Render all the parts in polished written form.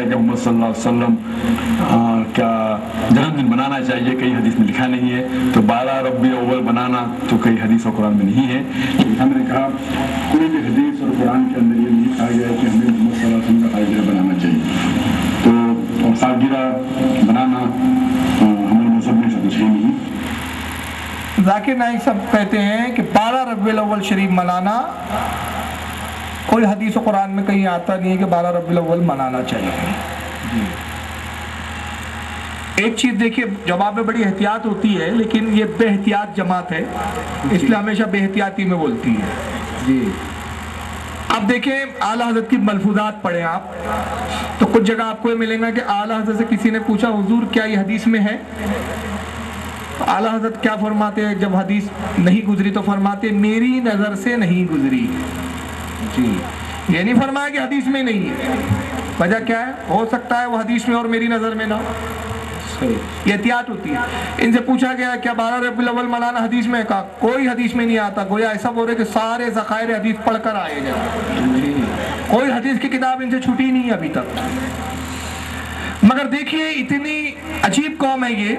ہے کہ محمد صلی اللہ علیہ وسلم کا جنم دن منانا چاہیے، کئی حدیث میں لکھا نہیں ہے، تو 12 ربیع الاول منانا تو کئی حدیث اور قرآن میں نہیں ہے۔ ہم نے کہا کوئی بھی حدیث اور قرآن کے اندر یہ نہیں کہا گیا ہے کہ ہمیں محمد صلی اللہ علیہ وسلم کا سالگرہ بنانا چاہیے، تو سالگرہ بنانا ہمارے مذہب میں سب صحیح نہیں۔ ذاکر نائک صاحب کہتے ہیں کہ 12 ربیع الاول شریف منانا کوئی حدیث و قرآن میں کہیں آتا نہیں ہے کہ 12 ربیع الاول منانا چاہیے۔ ایک چیز دیکھیے، جواب میں بڑی احتیاط ہوتی ہے، لیکن یہ بے احتیاط جماعت ہے، اس لیے ہمیشہ بے احتیاطی میں بولتی ہے۔ جی اب دیکھیں اعلیٰ حضرت کی ملفوظات پڑھیں آپ، تو کچھ جگہ آپ کو یہ ملیں گا کہ اعلیٰ حضرت سے کسی نے پوچھا حضور کیا یہ حدیث میں ہے؟ اعلیٰ حضرت کیا فرماتے ہیں جب حدیث نہیں گزری تو فرماتے میری نظر سے نہیں گزری۔ جی یہ نہیں فرمایا کہ حدیث میں نہیں ہے، وجہ کیا ہے؟ ہو سکتا ہے وہ حدیث میں اور میری نظر میں نہ، یہ احتیاط ہوتی ہے۔ ان سے پوچھا گیا کیا 12 ربیع الاول منانا حدیث میں؟ کہا کوئی حدیث میں نہیں آتا، گویا ایسا بول رہے کہ سارے ذخائر حدیث پڑھ کر آئے جائیں، کوئی حدیث کی کتاب ان سے چھٹی نہیں ہے ابھی تک۔ مگر دیکھیے اتنی عجیب قوم ہے یہ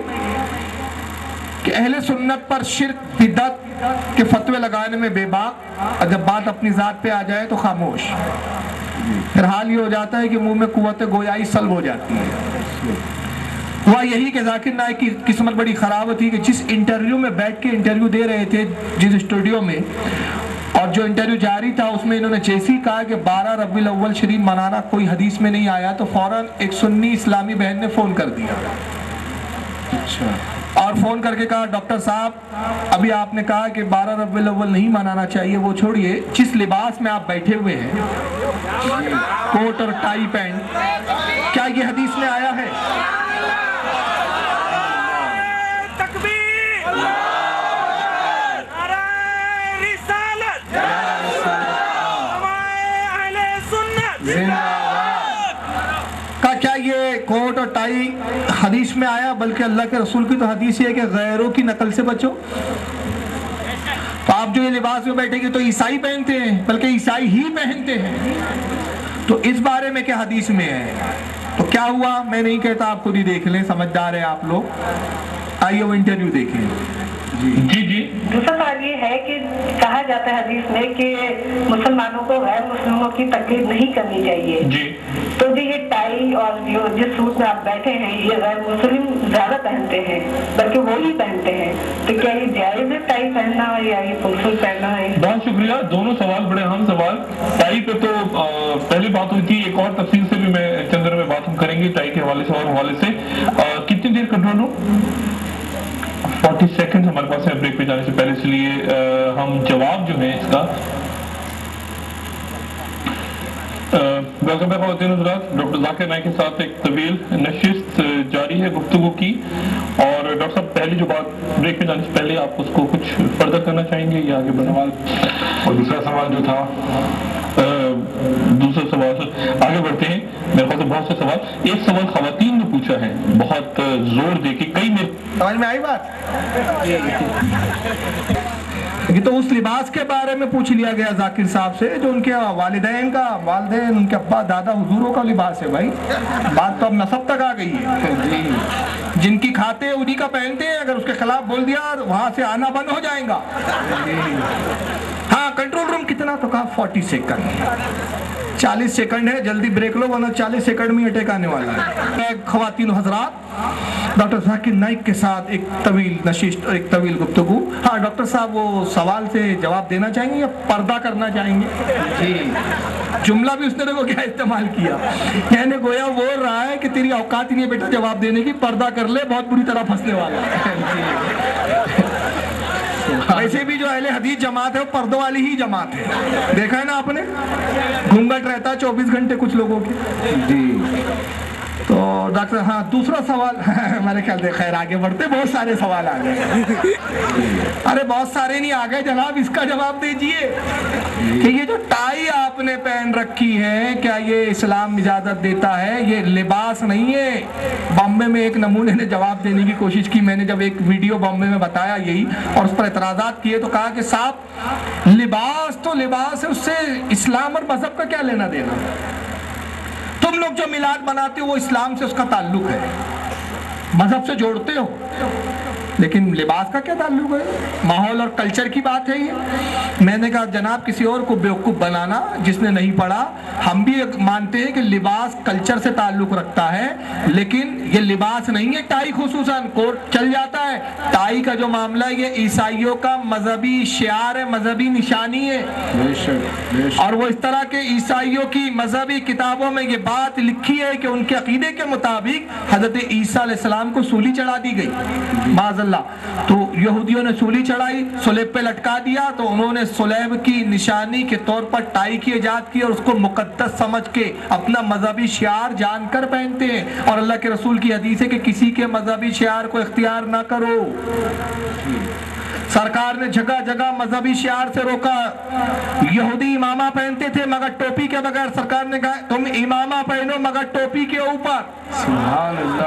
کہ اہل سنت پر شرک بدعت کے فتوے لگانے میں بے باک، اور جب بات اپنی ذات پہ آ جائے تو خاموش۔ پھر حال یہ ہو جاتا ہے کہ منہ میں قوت گویائی سلب ہو جاتی ہے۔ ہوا یہی کہ ذاکر نائک کی قسمت بڑی خراب تھی کہ جس انٹرویو میں بیٹھ کے انٹرویو دے رہے تھے، جس اسٹوڈیو میں، اور جو انٹرویو جاری تھا اس میں انہوں نے جیسے ہی کہا کہ 12 ربیع الاول شریف منانا کوئی حدیث میں نہیں آیا، تو فوراً ایک سنی اسلامی بہن نے فون کر دیا، اور فون کر کے کہا ڈاکٹر صاحب ابھی آپ نے کہا کہ 12 ربیع الاول نہیں منانا چاہیے، وہ چھوڑیے، جس لباس میں آپ بیٹھے ہوئے ہیں، کوٹ اور ٹائی پینٹ، کیا یہ حدیث میں آیا ہے؟ کیا یہ کوٹ اور ٹائی حدیث میں آیا؟ بلکہ اللہ کے رسول کی تو حدیث یہ ہے کہ غیروں کی نقل سے بچو۔ تو آپ جو یہ لباس میں بیٹھے گے تو عیسائی پہنتے ہیں، بلکہ عیسائی ہی پہنتے ہیں، تو اس بارے میں کیا حدیث میں ہے؟ تو کیا ہوا؟ میں نہیں کہتا، آپ خود ہی دیکھ لیں، سمجھدار ہیں آپ لوگ، آئیے وہ انٹرویو دیکھیں۔ جی دوسرا سوال یہ ہے کہ کہا جاتا ہے حدیث میں کہ مسلمانوں کو غیر مسلموں کی تقلید نہیں کرنی چاہیے، تو جو یہ ٹائی اور جس سوٹ میں آپ بیٹھے ہیں یہ غیر مسلم زیادہ پہنتے ہیں، بلکہ وہی پہنتے ہیں، تو کیا یہ جائز ہے ٹائی پہننا یا یہ فل سوٹ پہننا ہے؟ بہت شکریہ، دونوں سوال بڑے اہم سوال۔ ٹائی پہ تو پہلی بات ہوئی تھی، ایک اور تفصیل سے بھی میں چندر میں بات ہم کریں گے ٹائی کے حوالے سے اور حوالے سے۔ کتنی دیر کنٹرول ہو؟ 40 سیکنڈ ہمارے پاس ہے بریک پہ جانے سے پہلے، اس لیے ہم جواب جو ہے اس کا خواتین حضرات، ڈاکٹر ذاکر نائک کے ساتھ ایک طویل نشست جاری ہے گفتگو کی، اور ڈاکٹر صاحب پہلی جو بات بریک پہ جانے سے پہلے آپ اس کو کچھ فردر کرنا چاہیں گے یا آگے بڑھنا؟ اور دوسرا سوال جو تھا، دوسرا سوال آگے بڑھتے ہیں، میرے خیال سے بہت سے سوال، ایک سوال خواتین نے پوچھا ہے بہت زور دے کے، کئی میں سمجھ میں آئی بات؟ یہ تو اس لباس کے بارے میں پوچھ لیا گیا ذاکر صاحب سے جو ان کے والدین، ان کے ابا دادا حضوروں کا لباس ہے۔ بھائی بات تو اب نسب تک آ گئی ہے، جن کی کھاتے انہی کا پہنتے ہیں، اگر اس کے خلاف بول دیا وہاں سے آنا بند ہو جائیں گا۔ ہاں کنٹرول روم کتنا؟ تو کہا 40 سیکنڈ، 40 سیکنڈ ہے، جلدی بریک لو ورنہ 40 سیکنڈ میں اٹیک آنے والا ہے۔ خواتین و حضرات، ڈاکٹر ذاکر نائک کے ساتھ ایک طویل نشست اور ایک طویل گفتگو۔ ہاں ڈاکٹر صاحب وہ سوال سے جواب دینا چاہیں گے یا پردہ کرنا چاہیں گے؟ جی جملہ بھی اس نے دیکھو کیا استعمال کیا، یعنی گویا بول رہا ہے کہ تیری اوقات ہی نہیں بیٹا جواب دینے کی، پردہ کر لے، بہت بری طرح پھنسنے والا ہے۔ ویسے بھی جو اہل حدیث جماعت ہے وہ پردوں والی ہی جماعت ہے، دیکھا ہے نا آپ نے، گھونگھٹ رہتا ہے 24 گھنٹے کچھ لوگوں کے۔ جی تو ڈاکٹر ہاں دوسرا سوال ہمارے خیال سے خیر آگے بڑھتے، بہت سارے سوال آ گئے، ارے بہت سارے نہیں آ گئے جناب، اس کا جواب دیجئے کہ یہ جو ٹائی آپ نے پہن رکھی ہے کیا یہ اسلام اجازت دیتا ہے؟ یہ لباس نہیں ہے۔ بامبے میں ایک نمونے نے جواب دینے کی کوشش کی، میں نے جب ایک ویڈیو بامبے میں بتایا یہی اور اس پر اعتراضات کیے تو کہا کہ صاحب لباس تو لباس ہے، اس سے اسلام اور مذہب کا کیا لینا دینا؟ تم लोग जो मिलाद मनाते हो वो इस्लाम से उसका ताल्लुक है, मजहब से जोड़ते हो, लेकिन लिबास का क्या ताल्लुक है? माहौल और कल्चर की बात है ये। मैंने कहा जनाब किसी और को बेवकूफ़ बनाना जिसने नहीं पढ़ा, हम भी मानते हैं कि लिबास कल्चर से ताल्लुक रखता है, लेकिन ये लिबास नहीं है। टाई खुसूसन कोट चल जाता है, टाई का जो मामला है ये ईसाइयों का मजहबी शियार है, मजहबी निशानी है। और वो इस तरह के ईसाइयों की मजहबी किताबों में ये बात लिखी है कि उनके अकीदे के मुताबिक हजरत ईसा अलैहिस्सलाम को सूली चढ़ा दी गई, माज़अल्लाह। तो यहूदियों ने सूली चढ़ाई, सुलेब पे लटका दिया, तो उन्होंने सुलेब की निशानी के तौर पर टाई की इजाद की और उसको मुकद्दस समझ के अपना मजहबी शियार जानकर पहनते हैं। और अल्लाह के रसूल की हदीस है कि किसी के मजहबी शियार को इख्तियार ना करो। सरकार ने जगह जगह मजहबी शियार से रोका। यहूदी इमामा पहनते थे मगर टोपी के बगैर, सरकार ने कहा तुम इमामा पहनो मगर टोपी के ऊपर।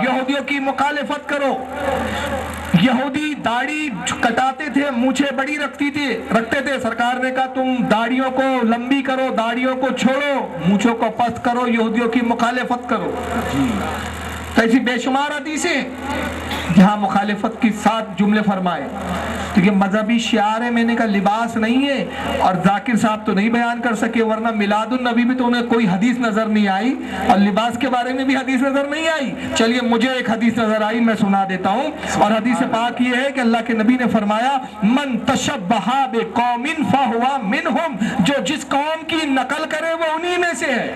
यहूदियों की मुखालिफत करो। यहूदी दाढ़ी कटाते थे, मूछें बड़ी रखते थे, सरकार ने कहा तुम दाढ़ियों को लंबी करो, दाढ़ियों को छोड़ो, मूछों को पस्त करो, यहूदियों की मुखालिफत करो। तो ऐसी बेशुमार हदीसें जहाँ मुखालिफत के साथ जुमले फरमाए। तो ये मजहबी शियार है, मैंने कहा लिबास नहीं है। और जाकिर साहब तो नहीं बयान कर सके, वरना मिलादुन नबी में तो उन्हें कोई हदीस नजर नहीं आई और लिबास के बारे में भी हदीस नजर नहीं आई। चलिए मुझे एक हदीस नजर आई, मैं सुना देता हूँ। और हदीस पाक ये है कि अल्लाह के नबी ने फरमाया मन तशब्बहा बिकौमिन फहुवा मिनहुम, जो जिस कौम की नकल करे वो उन्हीं में से है।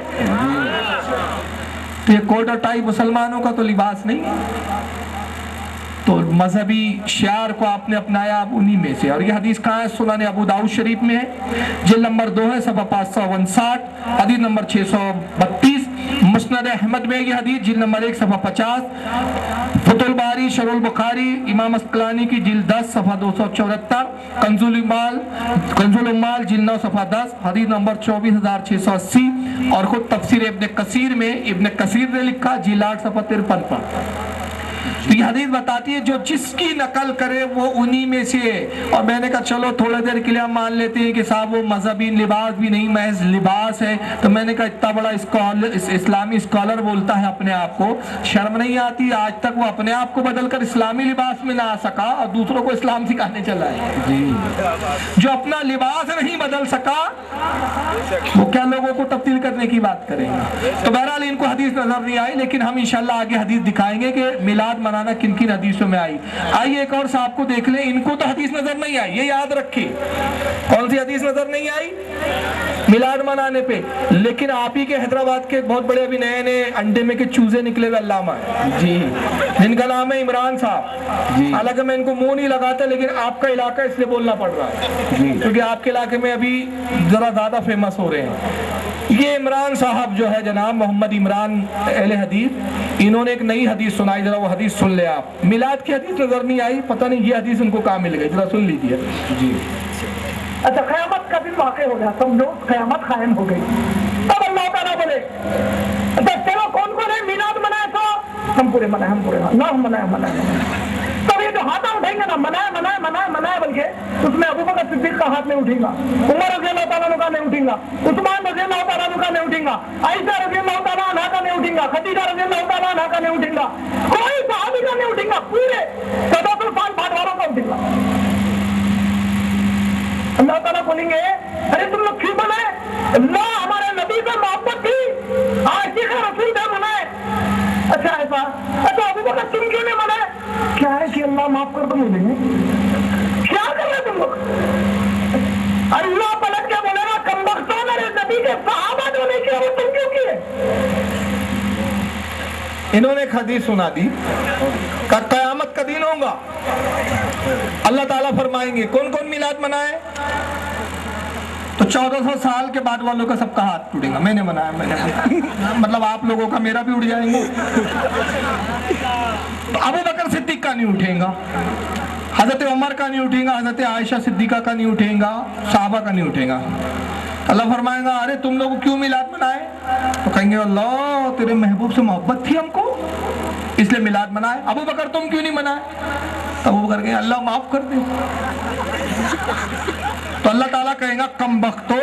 तो ये कोट और टाई मुसलमानों का तो लिबास नहीं है। तो मजहबी शियार को आपने अपनाया, आप उन्हीं में से। और ये हदीस कहाँ है? सुनाने अबू दाऊद शरीफ में है, जिल्द नंबर 2 है, सफ़ा 559, हदीस नंबर 632। मुस्नद अहमद में ये हदीस, जिल्द नंबर 1 सफ़ा 50। फतुल बारी शरुल बुखारी इमाम अस्कलानी की जिल्द 10 सफ़ा 274। कंजुल उम्माल जिल्द 9 सफ़ा 10, हदीस नंबर 24680। और खुद तफसीर इब्न कसीर में इब्न कसीर ने लिखा जिल्द 8 सफ़ा 53 पर। तो ये हदीस बताती है जो जिसकी नकल करे वो उन्हीं में से है। और मैंने कहा चलो थोड़ा देर के लिए हम मान लेते हैं कि साहब वो मजहबी लिबास भी नहीं, महज लिबास है। तो मैंने कहा इतना बड़ा इस्लामी स्कॉलर बोलता है अपने आप को, शर्म नहीं आती? आज तक वो अपने आप को बदलकर इस्लामी लिबास में ना आ सका और दूसरों को इस्लाम सिखाने चला है जी। जो अपना लिबास नहीं बदल सका वो क्या लोगों को तब्दील करने की बात करेंगे? तो बहरहाल इनको हदीस नजर नहीं आई, लेकिन हम इंशाल्लाह आगे हदीस दिखाएंगे कि मिलाद मनाना किन किन हदीसों में आई। आइए एक और साहब को देख लें, इनको तो हदीस नजर नहीं आई, ये याद रखिए। कौन सी हदीस नजर नहीं आई? मिलाद मनाने पे। लेकिन आप ही के हैदराबाद के बहुत बड़े अभी नए नए अंडे में के चूजे निकले हुए अल्लामा जी, जिनका नाम है इमरान साहब। हालांकि मैं इनको मुंह नहीं लगाता, लेकिन आपका इलाका इसलिए बोलना पड़ रहा है क्योंकि आपके इलाके में अभी जरा ज्यादा फेमस हो रहे हैं। ये इमरान साहब जो है जनाब मोहम्मद इमरान अहले हदीस, इन्होंने एक नई हदीस सुनाई, जरा वो हदीस सुन ले आप। मिलाद की हदीस नजर नहीं आई, पता नहीं ये हदीस उनको कहाँ मिल गई, जरा सुन लीजिए जी। अच्छा क़यामत का दिन वाक़ई हो गया, समझो क़यामत कायम हो गई। तब अल्लाह ताला बोले अच्छा चलो कौन कौन है मिलाद मनाए? तो हम पूरे मनाए, हम पूरे ना हम मनाए। तब ये जो हाथ उठेंगे ना मनाए मनाए मनाए मनाए बल्कि उसमें अबू बकर सिद्दीक का हाथ नहीं उठेगा, उमर रज़ियल्लाहु ताला अन्हु का नहीं उठेगा, उस्मान रज़ियल्लाहु ताला अन्हु का नहीं उठेगा, आयशा रज़ियल्लाहु ताला अन्हा का नहीं उठेगा, खदीजा रज़ियल्लाहु ताला अन्हा का नहीं उठेगा, कोई सहाबी का नहीं उठेगा, पूरे 14 साल बाद वालों का उठेगा। अल्लाह ताला बोलेंगे अरे तुम लोग क्यों बनाए? अल्लाह हमारे नबी से मोहब्बत थी, आशिक़ रसूल थे मनाए। अच्छा ऐसा? अच्छा अबू बकर तुम क्यों नहीं मनाए? क्या है कि अल्लाह माफ कर दो मुझे, क्या कर रहे तुम लोग? अल्लाह पलट के बोलेगा कमबख्तों मेरे नबी के सहाबा जो नहीं किया वो तुम क्यों किए? इन्होंने एक हदीस सुना दी, क़यामत का दिन होगा, अल्लाह ताला फरमाएंगे कौन कौन मिलाद मनाए? तो 1400 साल के बाद वालों का सबका हाथ टूटेगा, मैंने मनाया, मैंने मतलब आप लोगों का मेरा भी उठ जाएंगे। तो अबू बकर सिद्दीक का नहीं उठेगा, हजरत उमर का नहीं उठेगा, हजरत आयशा सिद्दीका का नहीं उठेगा, साहबा का नहीं उठेगा। अल्लाह फरमाएगा अरे तुम लोग क्यों मिलाद मनाए? तो कहेंगे अल्लाह तेरे महबूब से मोहब्बत थी हमको इसलिए मिलाद मनाए। अबू बकर तुम क्यों नहीं मनाए? तो अबू बकर कहेंगे अल्लाह माफ कर दे। तो अल्लाह ताला कहेगा कम बख्तो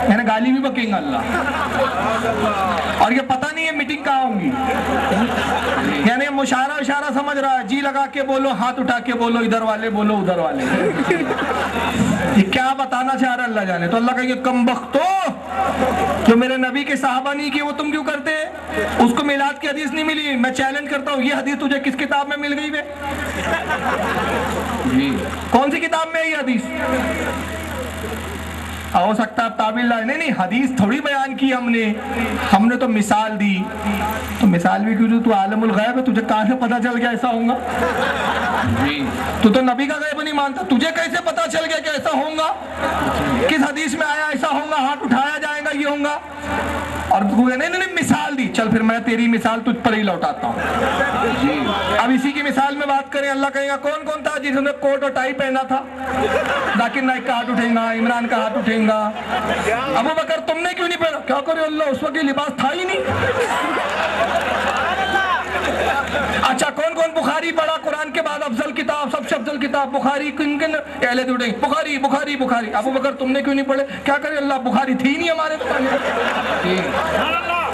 मैंने गाली भी बकेंगे अल्लाह। और ये पता नहीं है मीटिंग कहाँ होंगी, यानी मुशारा इशारा समझ रहा है, जी लगा के बोलो, हाथ उठा के बोलो, इधर वाले बोलो उधर वाले। ये क्या बताना चाह रहा है अल्लाह जाने। तो अल्लाह कहेंगे कम बख्तो, जो मेरे नबी के साहबा नहीं किए वो तुम क्यों करते? उसको मिलाद की हदीस नहीं मिली, मैं चैलेंज करता हूँ, ये हदीस तुझे किस किताब में मिल गई बे? कौन सी किताब में है ये हदीस? हो सकता है ताबील लाए, नहीं हदीस थोड़ी बयान की हमने तो मिसाल दी। तो मिसाल भी क्यों? तू आलमुल गैब है, तुझे कहाँ से पता चल गया ऐसा होगा? तू तो नबी का गैब नहीं मानता, तुझे कैसे पता चल गया कि ऐसा होगा? किस हदीस में आया ऐसा होगा, हाथ उठाया जाएगा, ये होगा? और नहीं मिसाल दी, चल फिर मैं तेरी मिसाल तुझ पर ही लौटाता हूँ। अब इसी की मिसाल में बात करें, अल्लाह कहेगा कौन कौन था जिसने कोट और टाई पहना था? जाकिर नाइक का हाथ उठेगा, इमरान का हाथ उठेगा। अबू बकर तुमने क्यों नहीं पहना? क्या करे अल्लाह, उस वक्त ये लिबास था ही नहीं। अच्छा कौन कौन बुखारी पढ़ा? कुरान के बाद अफजल किताब, सबसे अफजल किताब बुखारी, किन किन अहले उठेंगे? बुखारी बुखारी बुखारी। अबू बकर तुमने क्यों नहीं पढ़े? क्या करे अल्लाह, बुखारी थी नहीं हमारे पास।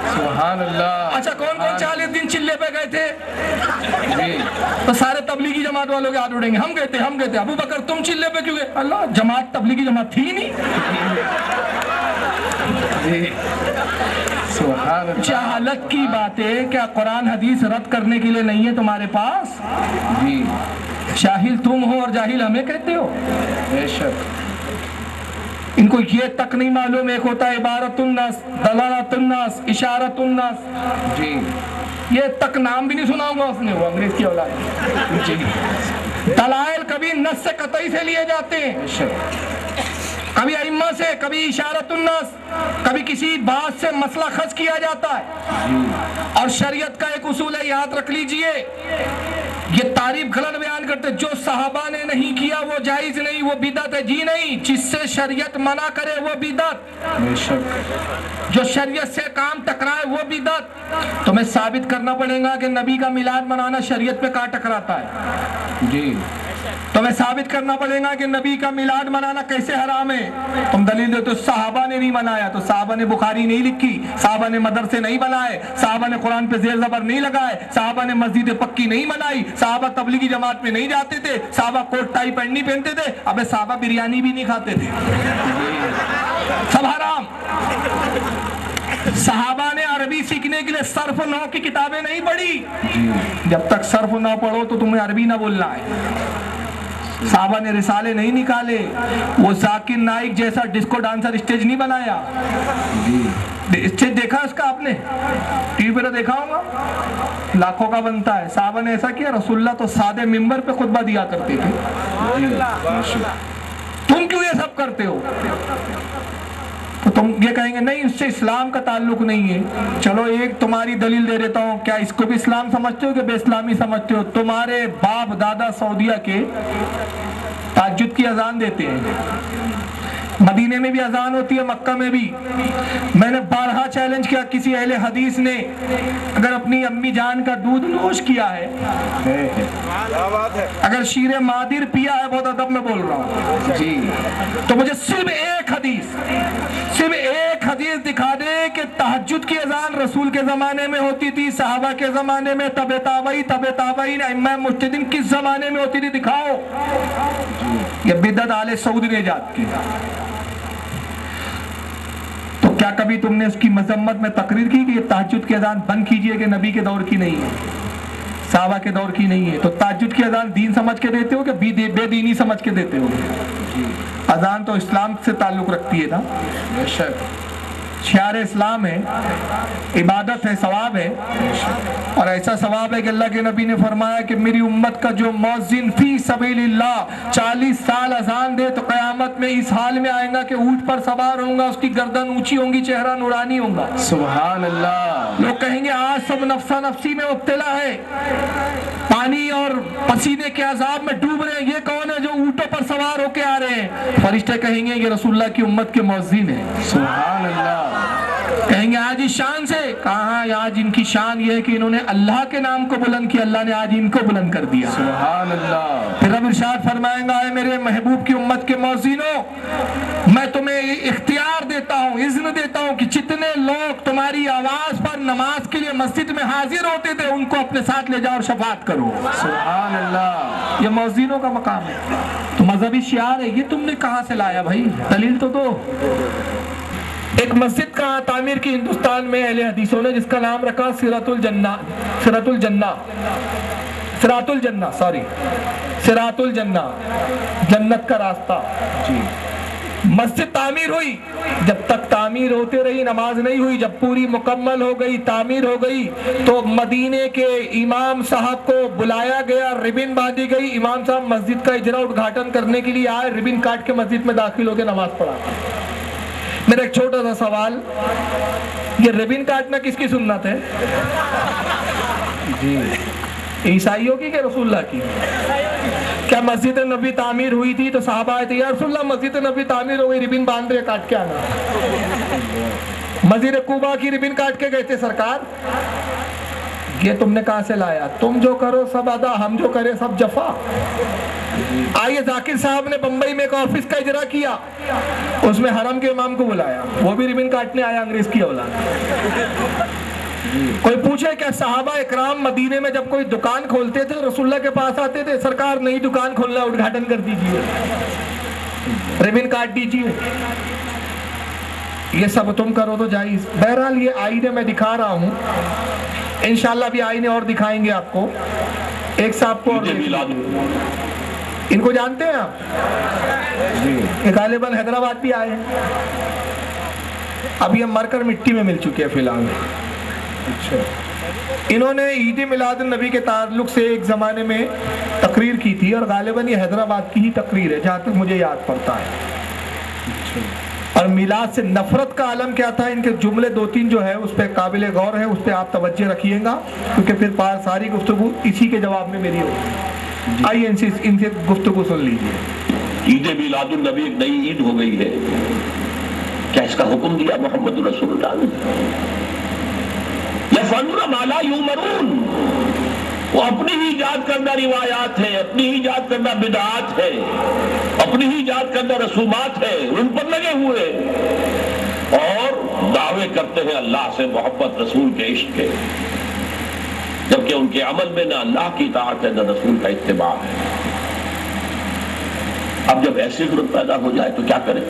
सुभान अल्लाह। अच्छा कौन कौन 40 दिन चिल्ले पे गए थे? तो सारे तबलीगी जमात वालों के हाथ उठेंगे, हम गए थे। अबू बकर तुम चिल्ले पे क्यों गए? अल्लाह जमात तबलीगी जमात थी नहीं। जहालत की बातें क्या कुरान हदीस रद्द करने के लिए नहीं है तुम्हारे पास? जी जाहिल तुम हो और जाहिल हमें कहते हो। बेशक इनको ये तक नहीं मालूम, एक होता है इबारतुन्नास, दलालतुन्नास, इशारतुन्नास। जी ये तक नाम भी नहीं सुना होगा उसने, वो अंग्रेज की औलाद। जी दलाइल कभी नस से कतई से लिए जाते हैं, कभी अइम्मा से, कभी इशारतुन्नास, कभी किसी बात से मसला खच किया जाता है। और शरीयत का एक उसूल है, याद रख लीजिए, ये तारीफ गलत बयान करते, जो सहाबा ने नहीं किया वो जायज नहीं, वो बिदअत है। जी नहीं, जिससे शरीयत मना करे वो बिदअत, जो शरीयत से काम टकराए वो बिदअत। तुम्हें साबित करना पड़ेगा कि नबी का मिलाद मनाना शरीयत पे कहाँ टकराता है। जी तुम्हें साबित करना पड़ेगा कि नबी का मिलाद मनाना कैसे हराम है। तुम दलील देते हो साहबा ने नहीं मनाया, तो साहबा ने बुखारी नहीं लिखी, साहबा ने मदरसे नहीं बनाए, साहबा ने कुरान पे जेर जबर नहीं लगाए, साहबा ने मस्जिद पक्की नहीं बनाई, साहबा तबलीगी जमात में नहीं जाते थे, साहबा कोट टाई पैंट नहीं पहनते थे, अबे साहबा बिरयानी भी नहीं खाते थे, सब हराम। सहाबा ने अरबी सीखने के लिए सर्फ नौ की किताबें नहीं पढ़ी। जब तक सर्फ नौ पढ़ो तो तुम्हें अरबी ना बोलना है। साहबा ने रिसाले नहीं निकाले, वो जाकिर नाइक जैसा डिस्को डांसर स्टेज नहीं बनाया। स्टेज देखा उसका आपने? टीवी पे तो देखा होगा, लाखों का बनता है। साहबा ने ऐसा किया? रसूलुल्लाह तो सादे मिंबर पे खुतबा दिया करते थे। तुम क्यों ये सब करते हो? तो तुम ये कहेंगे नहीं उससे इस्लाम का ताल्लुक नहीं है। चलो एक तुम्हारी दलील दे देता हूँ, क्या इसको भी इस्लाम समझते हो कि बेइस्लामी समझते हो? तुम्हारे बाप दादा सऊदिया के ताज्जुद की अजान देते हैं, मदीने में भी अजान होती है, मक्का में भी। मैंने बारहा चैलेंज किया, किसी अहले हदीस ने अगर अपनी अम्मी जान का दूध नोश किया है, अगर शीरे मादिर पिया है, बहुत अदब में बोल रहा हूँ जी, तो मुझे सिर्फ एक हदीस दिखा दे कि तहज्जुद की अजान रसूल के जमाने में होती थी, सहाबा के जमाने में, तबे ताबईन इमाम मुज्तहिदीन किस जमाने में होती थी, दिखाओ। ये बिदअत आले सऊद ने इजाद की। तो क्या कभी तुमने उसकी मजम्मत में तकरीर की कि ये तहज्जुद की अजान बंद कीजिए कि नबी के दौर की नहीं है, साहबा के दौर की नहीं है? तो तहज्जुद की अजान दीन समझ के देते हो कि बेदीनी समझ के देते हो? अजान तो इस्लाम से ताल्लुक रखती है ना, शियार इस्लाम है, इबादत है, सवाब है। और ऐसा सवाब है कि अल्लाह के नबी ने फरमाया कि मेरी उम्मत का जो मौज़िन फी सबीलिल्लाह 40 साल अजान दे तो क़यामत में इस हाल में आएगा कि ऊंट पर सवार होगा, उसकी गर्दन ऊंची होगी, चेहरा नूरानी होगा। सुभान अल्लाह। लोग कहेंगे आज सब नफ्सा नफ्सी में मुब्तला है, पानी और पसीने के अजाब में डूब रहे हैं, ये कौन है जो ऊंटों पर सवार होके आ रहे हैं? फरिश्ते कहेंगे ये रसूलुल्लाह की उम्मत के मौज़िन है। सुभान अल्लाह। کہیں گے آج اس شان سے، کہاں آج ان کی شان یہ ہے کہ انہوں نے اللہ کے نام کو بلند کیا، اللہ نے آج ان کو بلند کر دیا۔ سبحان اللہ۔ پھر رب ارشاد فرمائیں گا، اے میرے محبوب کی امت کے مؤذنوں، میں تمہیں اختیار دیتا ہوں، اذن دیتا ہوں کہ جتنے لوگ تمہاری آواز پر نماز کے لیے مسجد میں حاضر ہوتے تھے ان کو اپنے ساتھ لے جاؤ اور شفاعت کرو۔ سبحان اللہ۔ یہ مؤذنوں کا مقام ہے، تو مذہبی شعار ہے، یہ تم نے کہاں سے لایا بھائی؟ دلیل تو دو۔ ایک مسجد کا تعمیر کی ہندوستان میں اہل حدیثوں نے، جس کا نام رکھا صراط الجنہ، جنت کا راستہ۔ مسجد تعمیر ہوئی، جب تک تعمیر ہوتے رہی نماز نہیں ہوئی، جب پوری مکمل ہو گئی، تعمیر ہو گئی، تو مدینے کے امام صاحب کو بلایا گیا، ربن باندھی گئی، امام صاحب مسجد کا اجرا ادگھاٹن کرنے کے لیے آئے، ربن کاٹ کے مسجد میں داخل ہو کے نماز پڑھا۔ میرا ایک چھوٹا سا سوال، یہ ربن کاٹنا کس کی سنت ہے؟ جی، عیسائیوں کی کہ رسول اللہ کی؟ کیا مسجد نبی تعمیر ہوئی تھی تو صحابہ آئے تھے، یا رسول اللہ مسجد نبی تعمیر ہو گئی، ربن باندھ رہے، کاٹ کے آنا؟ مسجد قباء کی ربن کاٹ کے گئے تھے سرکار؟ یہ تم نے کہاں سے لایا؟ تم جو کرو سب ادا، ہم جو کرے سب جفا۔ آئیے، ذاکر صاحب نے بمبئی میں ایک آفس کا اجرا کیا، اس میں حرم کے امام کو بلایا، وہ بھی ربن کاٹنے آیا، انگریز کی اولاد۔ کوئی پوچھے کہ صحابہ اکرام مدینے میں جب کوئی دکان کھولتے تھے رسول اللہ کے پاس آتے تھے، سرکار نئی دکان کھولنا، ادگھاٹن کر دیجئے، ربن کاٹ دیجئے، یہ سب تم کرو تو جائز۔ بہرحال یہ آئینے میں دکھا رہا ہوں، انشاءاللہ بھی آئینے اور دکھائیں گے آپ کو۔ ایک صاحب کو اور ان کو جانتے ہیں آپ؟ یہ غالباً حیدرآباد بھی آئے ہیں، اب یہ مر کر مٹی میں مل چکے ہیں فی الحال۔ انہوں نے عید میلاد النبی کے تعلق سے ایک زمانے میں تقریر کی تھی، اور غالباً یہ حیدرآباد کی ہی تقریر ہے جہاں تک مجھے یاد پڑتا ہے۔ اور میلاد سے نفرت کا عالم کیا تھا، ان کے جملے دو تین جو ہے اس پہ قابل غور ہے، اس پہ آپ توجہ رکھیے گا، کیونکہ پھر ساری گفتگو اسی کے جواب میں میری ہوگی۔ آئیے ان سے گفتگو سن لیجیے۔ عید میلاد النبی ایک نئی عید ہو گئی ہے، کیا اس کا حکم دیا محمد رسول اللہ نے؟ یفعلون ما لا یؤمرون، وہ اپنی ہی ایجاد کردہ روایات ہیں، اپنی ہی ایجاد کردہ بدعات ہیں، اپنی ہی ایجاد کردہ رسومات ہیں، ان پر لگے ہوئے اور دعوے کرتے ہیں اللہ سے محبت، رسول کے عشق کے، جبکہ ان کے عمل میں نہ اللہ کی اطاعت ہے نہ رسول کا اتباع ہے۔ اب جب ایسی صورت پیدا ہو جائے تو کیا کریں؟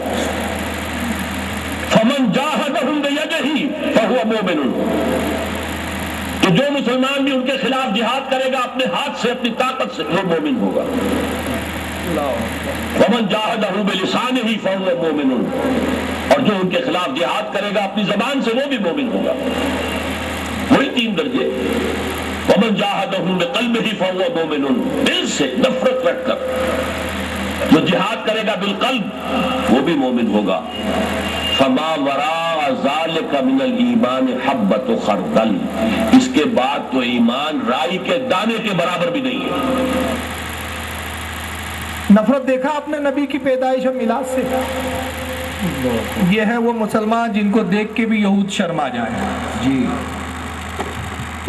فمن جاہدہم بیدہ فہو مومن، تو جو مسلمان بھی ان کے خلاف جہاد کرے گا اپنے ہاتھ سے، اپنی طاقت سے، وہ مومن ہوگا۔ ومن جاہدہ بلسانہ فہو مومن، اور جو ان کے خلاف جہاد کرے گا اپنی زبان سے، وہ بھی مومن ہوگا۔ وہی تین درجے۔ ومن جاہدہ بقلبہ فہو مومن، دل سے نفرت رکھ کر جو جہاد کرے گا بالقلب وہ بھی مومن ہوگا۔ فما وراء ذلك من الایمان حبۃ خردل، اس کے بعد تو ایمان رائی کے دانے کے برابر بھی نہیں ہے۔ نفرت دیکھا آپ نے نبی کی پیدائش اور میلاد سے؟ یہ ہے وہ مسلمان جن کو دیکھ کے بھی یہود شرما جائے۔ جی،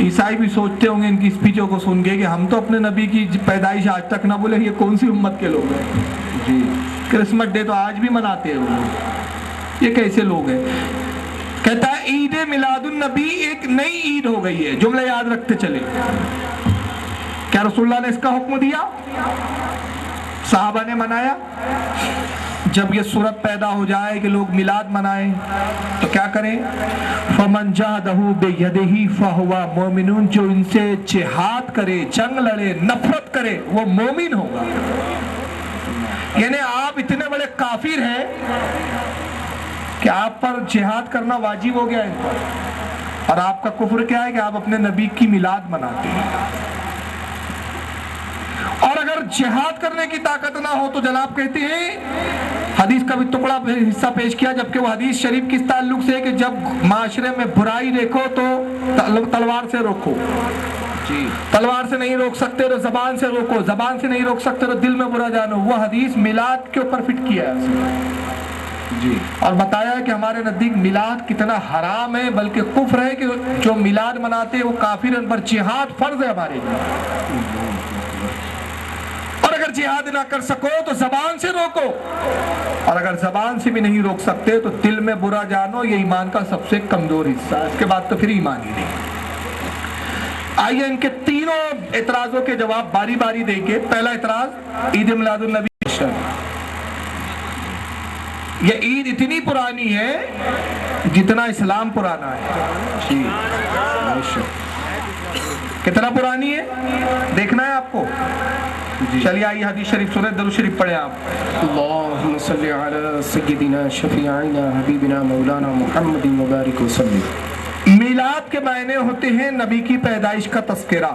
عیسائی بھی سوچتے ہوں گے ان کی اسپیچوں کو سن کے کہ ہم تو اپنے نبی کی پیدائش آج تک نہ بولے، یہ کون سی امت کے لوگ ہیں؟ جی، کرسمس ڈے تو آج بھی مناتے ہیں وہ لوگ، یہ کیسے لوگ ہیں؟ کہتا ہے عید میلاد النبی ایک نئی عید ہو گئی ہے، جملہ یاد رکھتے چلے۔ کیا رسول اللہ نے اس کا حکم دیا؟ صحابہ نے منایا؟ جب یہ صورت پیدا ہو جائے کہ لوگ میلاد منائیں تو کیا کریں؟ فمن جاہدہ بیدہ فہو مومن، جو ان سے جہاد کرے، جنگ لڑے، نفرت کرے، وہ مومن ہوگا۔ یعنی آپ اتنے بڑے کافر ہیں کہ آپ پر جہاد کرنا واجب ہو گیا ہے، اور آپ کا کفر کیا ہے کہ آپ اپنے نبی کی میلاد مناتے ہیں۔ اور اگر جہاد کرنے کی طاقت نہ ہو تو جناب کہتے ہیں، حدیث کا بھی ٹکڑا حصہ پیش کیا، جبکہ وہ حدیث شریف کس تعلق سے ہے کہ جب معاشرے میں برائی دیکھو تو تلوار سے روکو، تلوار سے نہیں روک سکتے تو زبان سے روکو، زبان سے نہیں روک سکتے تو دل میں برا جانو۔ وہ حدیث میلاد کے اوپر فٹ کیا ہے۔ جی اور بتایا کہ ہمارے نزدیک میلاد کتنا حرام ہے بلکہ کفر ہے کہ جو میلاد مناتے ہیں وہ کافر ان پر جہاد فرض ہے ہمارے لیے اور اگر جہاد نہ کر سکو تو زبان سے روکو اور اگر زبان سے بھی نہیں روک سکتے تو دل میں برا جانو یہ ایمان کا سب سے کمزور حصہ ہے اس کے بعد تو پھر ایمان ہی نہیں آئیے ان کے تینوں اعتراضوں کے جواب باری باری دیں گے پہلا اعتراض عید میلاد النبی یہ عید اتنی پرانی ہے جتنا اسلام پرانا ہے کتنا پرانی ہے دیکھنا ہے آپ کو چلیے آئیے حدیث شریف سنیں درود شریف پڑھیں آپ اللہم صلی علی سیدنا شفیعنا حبیبنا مولانا محمد مبارک وسلم میلاد کے معنی ہوتے ہیں نبی کی پیدائش کا تذکرہ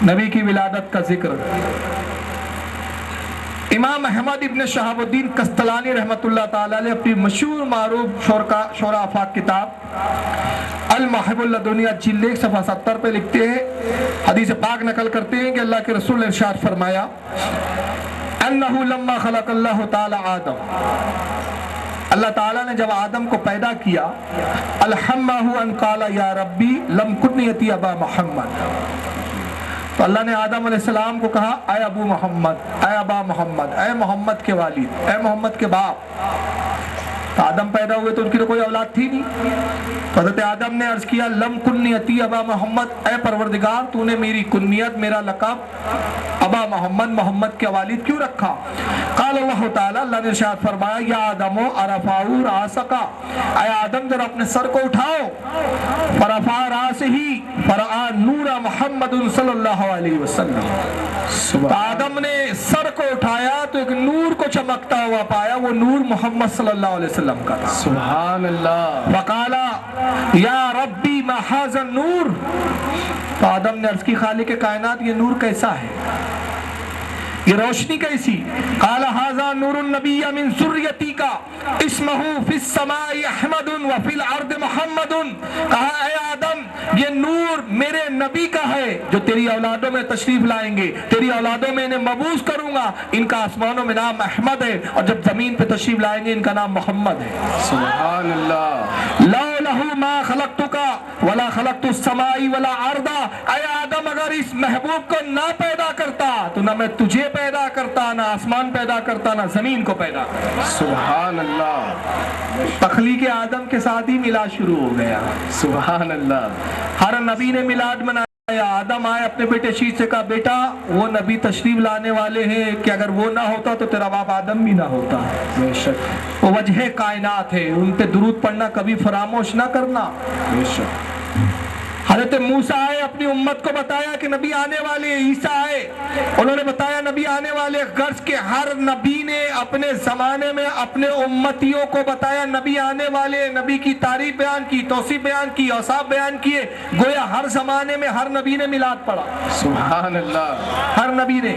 نبی کی ولادت کا ذکر امام احمد ابن شہاب الدین قسطلانی رحمۃ اللہ تعالی علیہ اپنی مشہور معروف شورا آفاق کتاب المحب اللدنیہ جلد 1 صفحہ 70 پہ لکھتے ہیں حدیث پاک نقل کرتے ہیں کہ اللہ کے رسول نے ارشاد فرمایا انہ لما خلق اللہ تعالی آدم اللہ تعالیٰ نے جب آدم کو پیدا کیا الحمہ ان قال یا ربی لم کنیتی ابا محمد تو اللہ نے آدم علیہ السلام کو کہا اے ابو محمد اے ابا محمد اے محمد کے والد اے محمد کے باپ تو آدم پیدا ہوئے تو ان کی تو کوئی اولاد تھی نہیں تو حضرت آدم نے عرض کیا لم کنیتی ابا محمد اے پروردگار تو نے میری کنیت میرا لقب ابا محمد محمد کے والد کیوں رکھا قال اللہ تعالی اللہ نے ارشاد فرمایا یا آدم ارفعوا راسک اے آدم ذرا اپنے سر کو اٹھاؤ فرفع راسہ فرآ نور محمد صلی اللہ علیہ وسلم تو آدم نے سر کو اٹھایا تو ایک نور کو چمکتا ہوا پایا وہ نور محمد صلی اللہ علیہ وسلم کا تھا سبحان اللہ وقالا یا ربی ما ھذا النور تو آدم نے عرض کی خالق کائنات یہ نور کیسا ہے یہ روشنی کیسی قال ھذا نور النبی من ذریتی کا اسمہ فی السماء احمد وفی الارض محمد کہا اے آدم یہ نور میرے نبی کا ہے جو تیری اولادوں میں تشریف لائیں گے تیری اولادوں میں انہیں مبعوث کروں گا ان کا آسمانوں میں نام احمد ہے اور جب زمین پہ تشریف لائیں گے ان کا نام محمد ہے سبحان اللہ لا لہ ما خلقتک ولا خلقت السماء ولا ارض اے آدم اگر اس محبوب کو نہ پیدا کرتا تو نہ میں تجھے پیدا کرتا نہ آسمان پیدا کرتا نہ زمین کو پیدا کرتا سبحان اللہ تخلیق آدم کے ساتھ ہی میلاد شروع ہو گیا سبحان اللہ ہر نبی نے میلاد منایا آدم آئے اپنے بیٹے شیش سے کہا بیٹا وہ نبی تشریف لانے والے ہیں کہ اگر وہ نہ ہوتا تو تیرا باپ آدم بھی نہ ہوتا بے شک وہ وجہ کائنات ہے ان پہ درود پڑھنا کبھی فراموش نہ کرنا بے شک حضرت موسیٰ آئے اپنی امت کو بتایا کہ نبی آنے والے عیسیٰ آئے انہوں نے بتایا نبی آنے والے غرض کے ہر نبی نے اپنے زمانے میں اپنے امتیوں کو بتایا نبی آنے والے نبی کی تعریف بیان کی توصیف بیان کی اوصاف بیان کیے گویا ہر زمانے میں ہر نبی نے میلاد پڑھا سبحان اللہ ہر نبی نے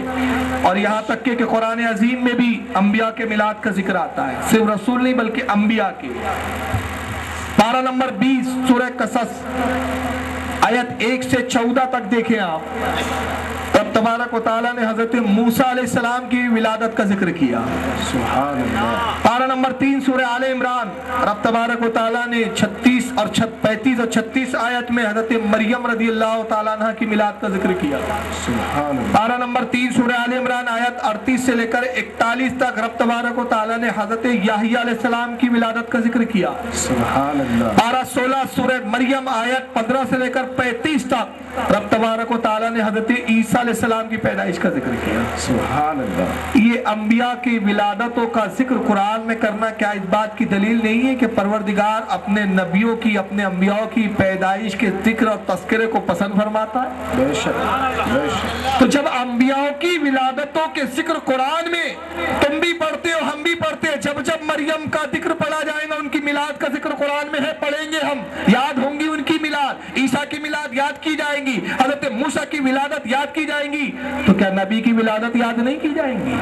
اور یہاں تک کہ قرآن عظیم میں بھی انبیاء کے میلاد کا ذکر آتا ہے صرف رسول نہیں بلکہ انبیاء کے پارہ نمبر 20 سورہ قصص آیت 1 سے 14 تک دیکھیں آپ رب تبارک و تعالیٰ نے حضرت موسیٰ علیہ السلام کی ولادت کا ذکر کیا سبحان اللہ پارہ نمبر 3 سورہ آل عمران رب تبارک و تعالیٰ نے 36 اور 35 اور 36 آیت میں حضرت مریم رضی اللہ تعالیٰ عنہ کی میلاد کا ذکر کیا سبحان اللہ پارہ نمبر 3 سورہ آل عمران آیت 38 سے لے کر 41 تک رب تبارک و تعالیٰ نے حضرت یحییٰ علیہ السلام کی ولادت کا ذکر کیا سبحان اللہ پارہ 16 سورہ مریم آیت 15 سے لے کر 35 تک رب تبارک و تعالیٰ نے حضرت عیسیٰ علیہ السلام کی پیدائش کا ذکر کیا سبحان اللہ یہ انبیاء کی ولادتوں کا ذکر قرآن میں کرنا کیا اس بات کی دلیل نہیں ہے کہ پروردگار اپنے نبیوں کی اپنے انبیاء کی پیدائش کے ذکر اور تذکرے کو پسند فرماتا ہے بے شک بے شک تو جب انبیاء کی ولادتوں کے ذکر قرآن میں تم بھی پڑھتے ہو ہم بھی پڑھتے ہیں جب جب مریم کا ذکر پڑھا جائے گا ان کی میلاد کا ذکر قرآن میں ہے پڑھیں گے ہم یاد ہوں گی ان کی میلاد عیسیٰ کی میلاد یاد کی جائیں گی حضرت موسیٰ کی ولادت یاد کی جائیں گی تو کیا نبی کی ولادت یاد نہیں کی جائیں گی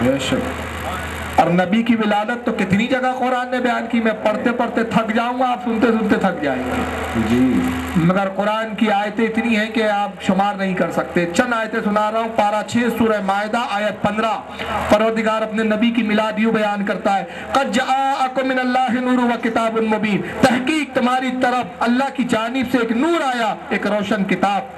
بے شک اور نبی کی ولادت تو کتنی جگہ قرآن نے بیان کی، میں پڑھتے پڑھتے تھک جاؤں گا، آپ سنتے سنتے تھک جائیں گے جی، مگر قرآن کی آیتیں اتنی ہیں کہ آپ شمار نہیں کر سکتے۔ چند آیتیں سنا رہا ہوں۔ پارہ 6 سورہ مائدہ آیت 15، پروردگار اپنے نبی کی میلاد یوں بیان کرتا ہے، قد جاءکم من اللہ نور و کتاب مبین، تحقیق تمہاری طرف اللہ کی جانب سے ایک نور آیا، ایک روشن کتاب۔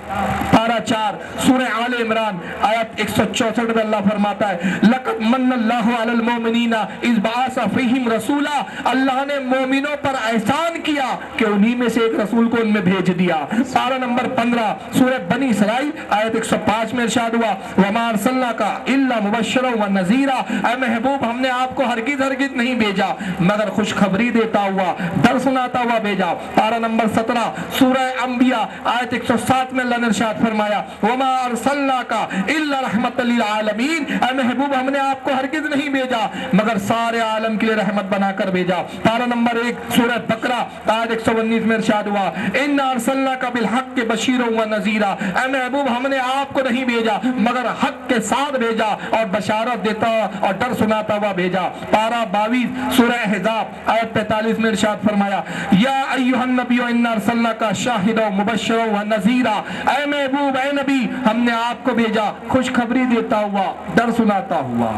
پارہ 4 سورہ آل عمران آیت 164 میں اللہ فرماتا ہے، لقد من اللہ علی المؤمنین اذ بعث فیہم رسولا، اللہ نے مومنوں پر احسان کیا کہ انہی میں سے ایک رسول کو ان میں بھیج دیا۔ پارہ نمبر 15 سورہ بنی اسرائیل آیت 105 میں ارشاد ہوا، وما ارسلناک الا مبشرا ونذیرا، اے محبوب ہم نے آپ کو ہرگز ہرگز نہیں بھیجا مگر خوشخبری دیتا ہوا، ڈر سناتا ہوا بھیجا۔ پارہ نمبر 17 سورہ انبیاء آیت 107 میں اللہ نے ارشاد فرمایا، وما ارسلناک الا رحمۃ للعالمین، اے محبوب ہم نے آپ کو ہرگز نہیں بھیجا مگر سارے عالم کے لیے رحمت بنا کر بھیجا۔ پارہ نمبر 1 سورہ بقرہ آیت 119 میں ارشاد ہوا، انا ارسلناک بالحق بشیرا ونذیرا، اے محبوب ہم نے آپ کو نہیں بھیجا مگر حق کے ساتھ بھیجا اور بشارت دیتا اور ڈر سناتا ہوا بھیجا۔ پارہ 22 سورہ احزاب آیت 45 میں ارشاد فرمایا، یا ایھا النبی انا ارسلناک شاہدا ومبشرا ونذیرا، اے محبوب اے نبی ہم نے آپ کو بھیجا خوشخبری دیتا ہوا ڈر سناتا ہوا۔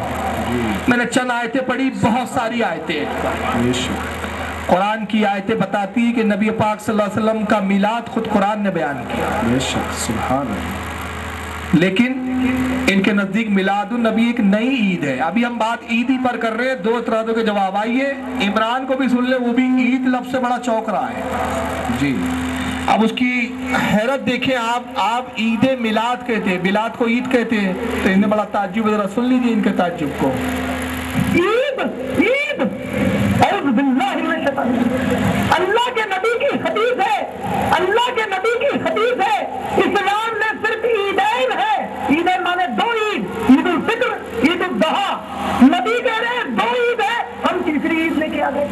میں نے چند آیتیں پڑھی، بہت ساری آیتیں قرآن کی آیتیں بتاتی ہیں کہ نبی پاک صلی اللہ علیہ وسلم کا میلاد خود قرآن نے بیان کیا، سبحان اللہ۔ لیکن ان کے نزدیک میلاد النبی ایک نئی عید ہے۔ ابھی ہم بات عید ہی پر کر رہے ہیں، 2 اعتراضوں کے جواب آئیے۔ عمران کو بھی سن لے، وہ بھی عید لفظ سے بڑا چونک رہا ہے جی۔ اب اس کی حیرت دیکھیں آپ عید میلاد کہتے ہیں، میلاد کو عید کہتے ہیں، تو انہیں بڑا تعجب، ذرا سن لیجیے ان کے تعجب کو۔ عید عید اعوذ باللہ من الشیطان، اللہ کے نبی کی حدیث ہے، اللہ کے نبی کی حدیث ہے، اسلام میں صرف عیدین ہے۔ عیدین مانے 2 عید، عید الفطر عید الاضحیٰ۔ نبی کہہ رہے ہیں 2 عید ہے، ہم تیسری عید لے کے آ گئے۔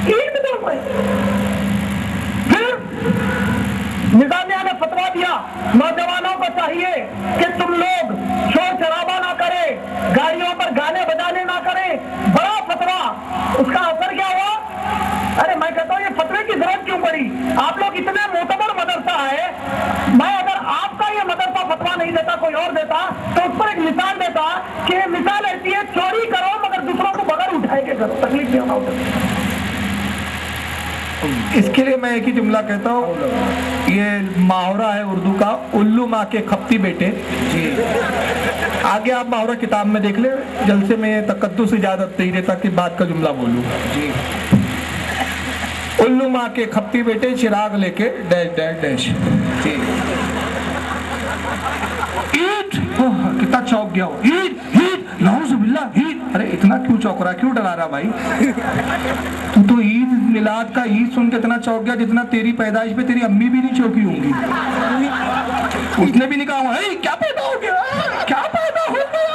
عید 2 ہے۔ پھر نظامیہ نے فتویٰ دیا، نوجوانوں کو چاہیے کہ تم لوگ شور شرابہ نہ کریں، گاڑیوں پر گانے بجانے نہ کریں، بڑا فتویٰ۔ اس کا اثر کیا ہوا؟ ارے میں کہتا ہوں یہ فتوے کی ضرورت کیوں پڑی؟ آپ لوگ اتنے معتبر مدرسہ ہے، میں اگر آپ کا یہ مدرسہ فتویٰ نہیں دیتا کوئی اور دیتا تو اس پر ایک مثال دیتا کہ مثال ایسی ہے، چوری کرو مگر دوسروں کو بغیر اٹھائے کے کرو، تکلیف نہیں ہونا ہوتا۔ اس کے لیے میں ایک ہی جملہ کہتا ہوں، یہ محاورہ ہے اردو کا، الو ماں کے کھپتی بیٹے جی۔ آگے آپ محاورہ کتاب میں دیکھ لیں، جلسے میں تقدس اجازت نہیں دیتا کہ بات کا جملہ بولوں جی۔ الو ماں کے کھپتی بیٹے چراغ لے کے ڈیش ڈیش ڈیش جی۔ عید کتنا چوک گیا ہو، عید عید نعوذ باللہ عید، ارے اتنا کیوں چوک رہا، کیوں ڈرا رہا بھائی؟ تو عید میلاد کا عید سن کے اتنا چوک گیا جتنا تیری پیدائش پہ تیری امی بھی نہیں چوکی ہوں گی۔ اس نے بھی نہیں کہا کیا پیدا ہو گیا، کیا پیدا ہو گیا،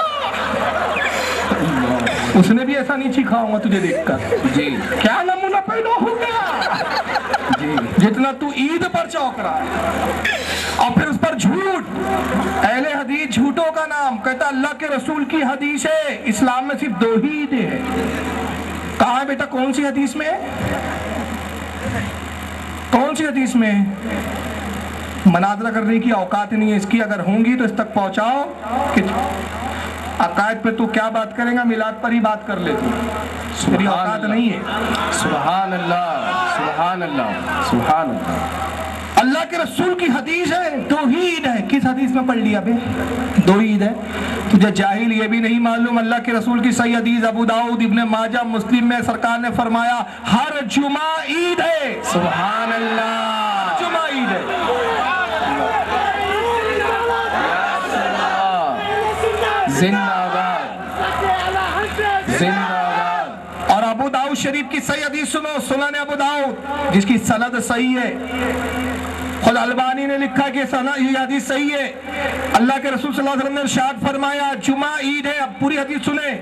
اس نے بھی ایسا نہیں چیخا ہوگا تجھے دیکھ کر جی، کیا نمونہ پیدا ہو گیا جی، جتنا تو عید پر چوک رہا ہے۔ اور پھر اس پر جھوٹ، اہل حدیث جھوٹوں کا نام، کہتا اللہ کے رسول کی حدیث ہے، اسلام میں صرف 2 ہی عیدیں ہیں۔ کہاں ہے بیٹا، کون سی حدیث میں، کون سی حدیث میں؟ مناظرہ کرنے کی اوقات نہیں ہے اس کی، اگر ہوں گی تو اس تک پہنچاؤ کہ عقائد پہ تو کیا بات کریں گا، میلاد پر ہی بات کر لے تو، میری اوقات نہیں ہے۔ سبحان اللہ سبحان اللہ سبحان اللہ۔ اللہ کے رسول کی حدیث ہے، 2 ہی عید ہے۔ کس حدیث میں پڑھ لیا بے، 2 عید ہے؟ تجھے جاہل یہ بھی نہیں معلوم اللہ کے رسول کی صحیح حدیث ابو داؤد، ابن ماجہ، مسلم میں سرکار نے فرمایا ہر جمعہ عید ہے۔ سبحان اللہ، جمعہ عید ہے۔ زندہ باد زندہ باد۔ اور ابو داؤد شریف کی صحیح حدیث سنو، سنن ابو داؤد جس کی سند صحیح ہے، خود البانی نے لکھا کہ یہ حدیث صحیح ہے۔ اللہ کے رسول صلی اللہ علیہ وسلم نے ارشاد فرمایا جمعہ عید ہے۔ اب پوری حدیث سنیں،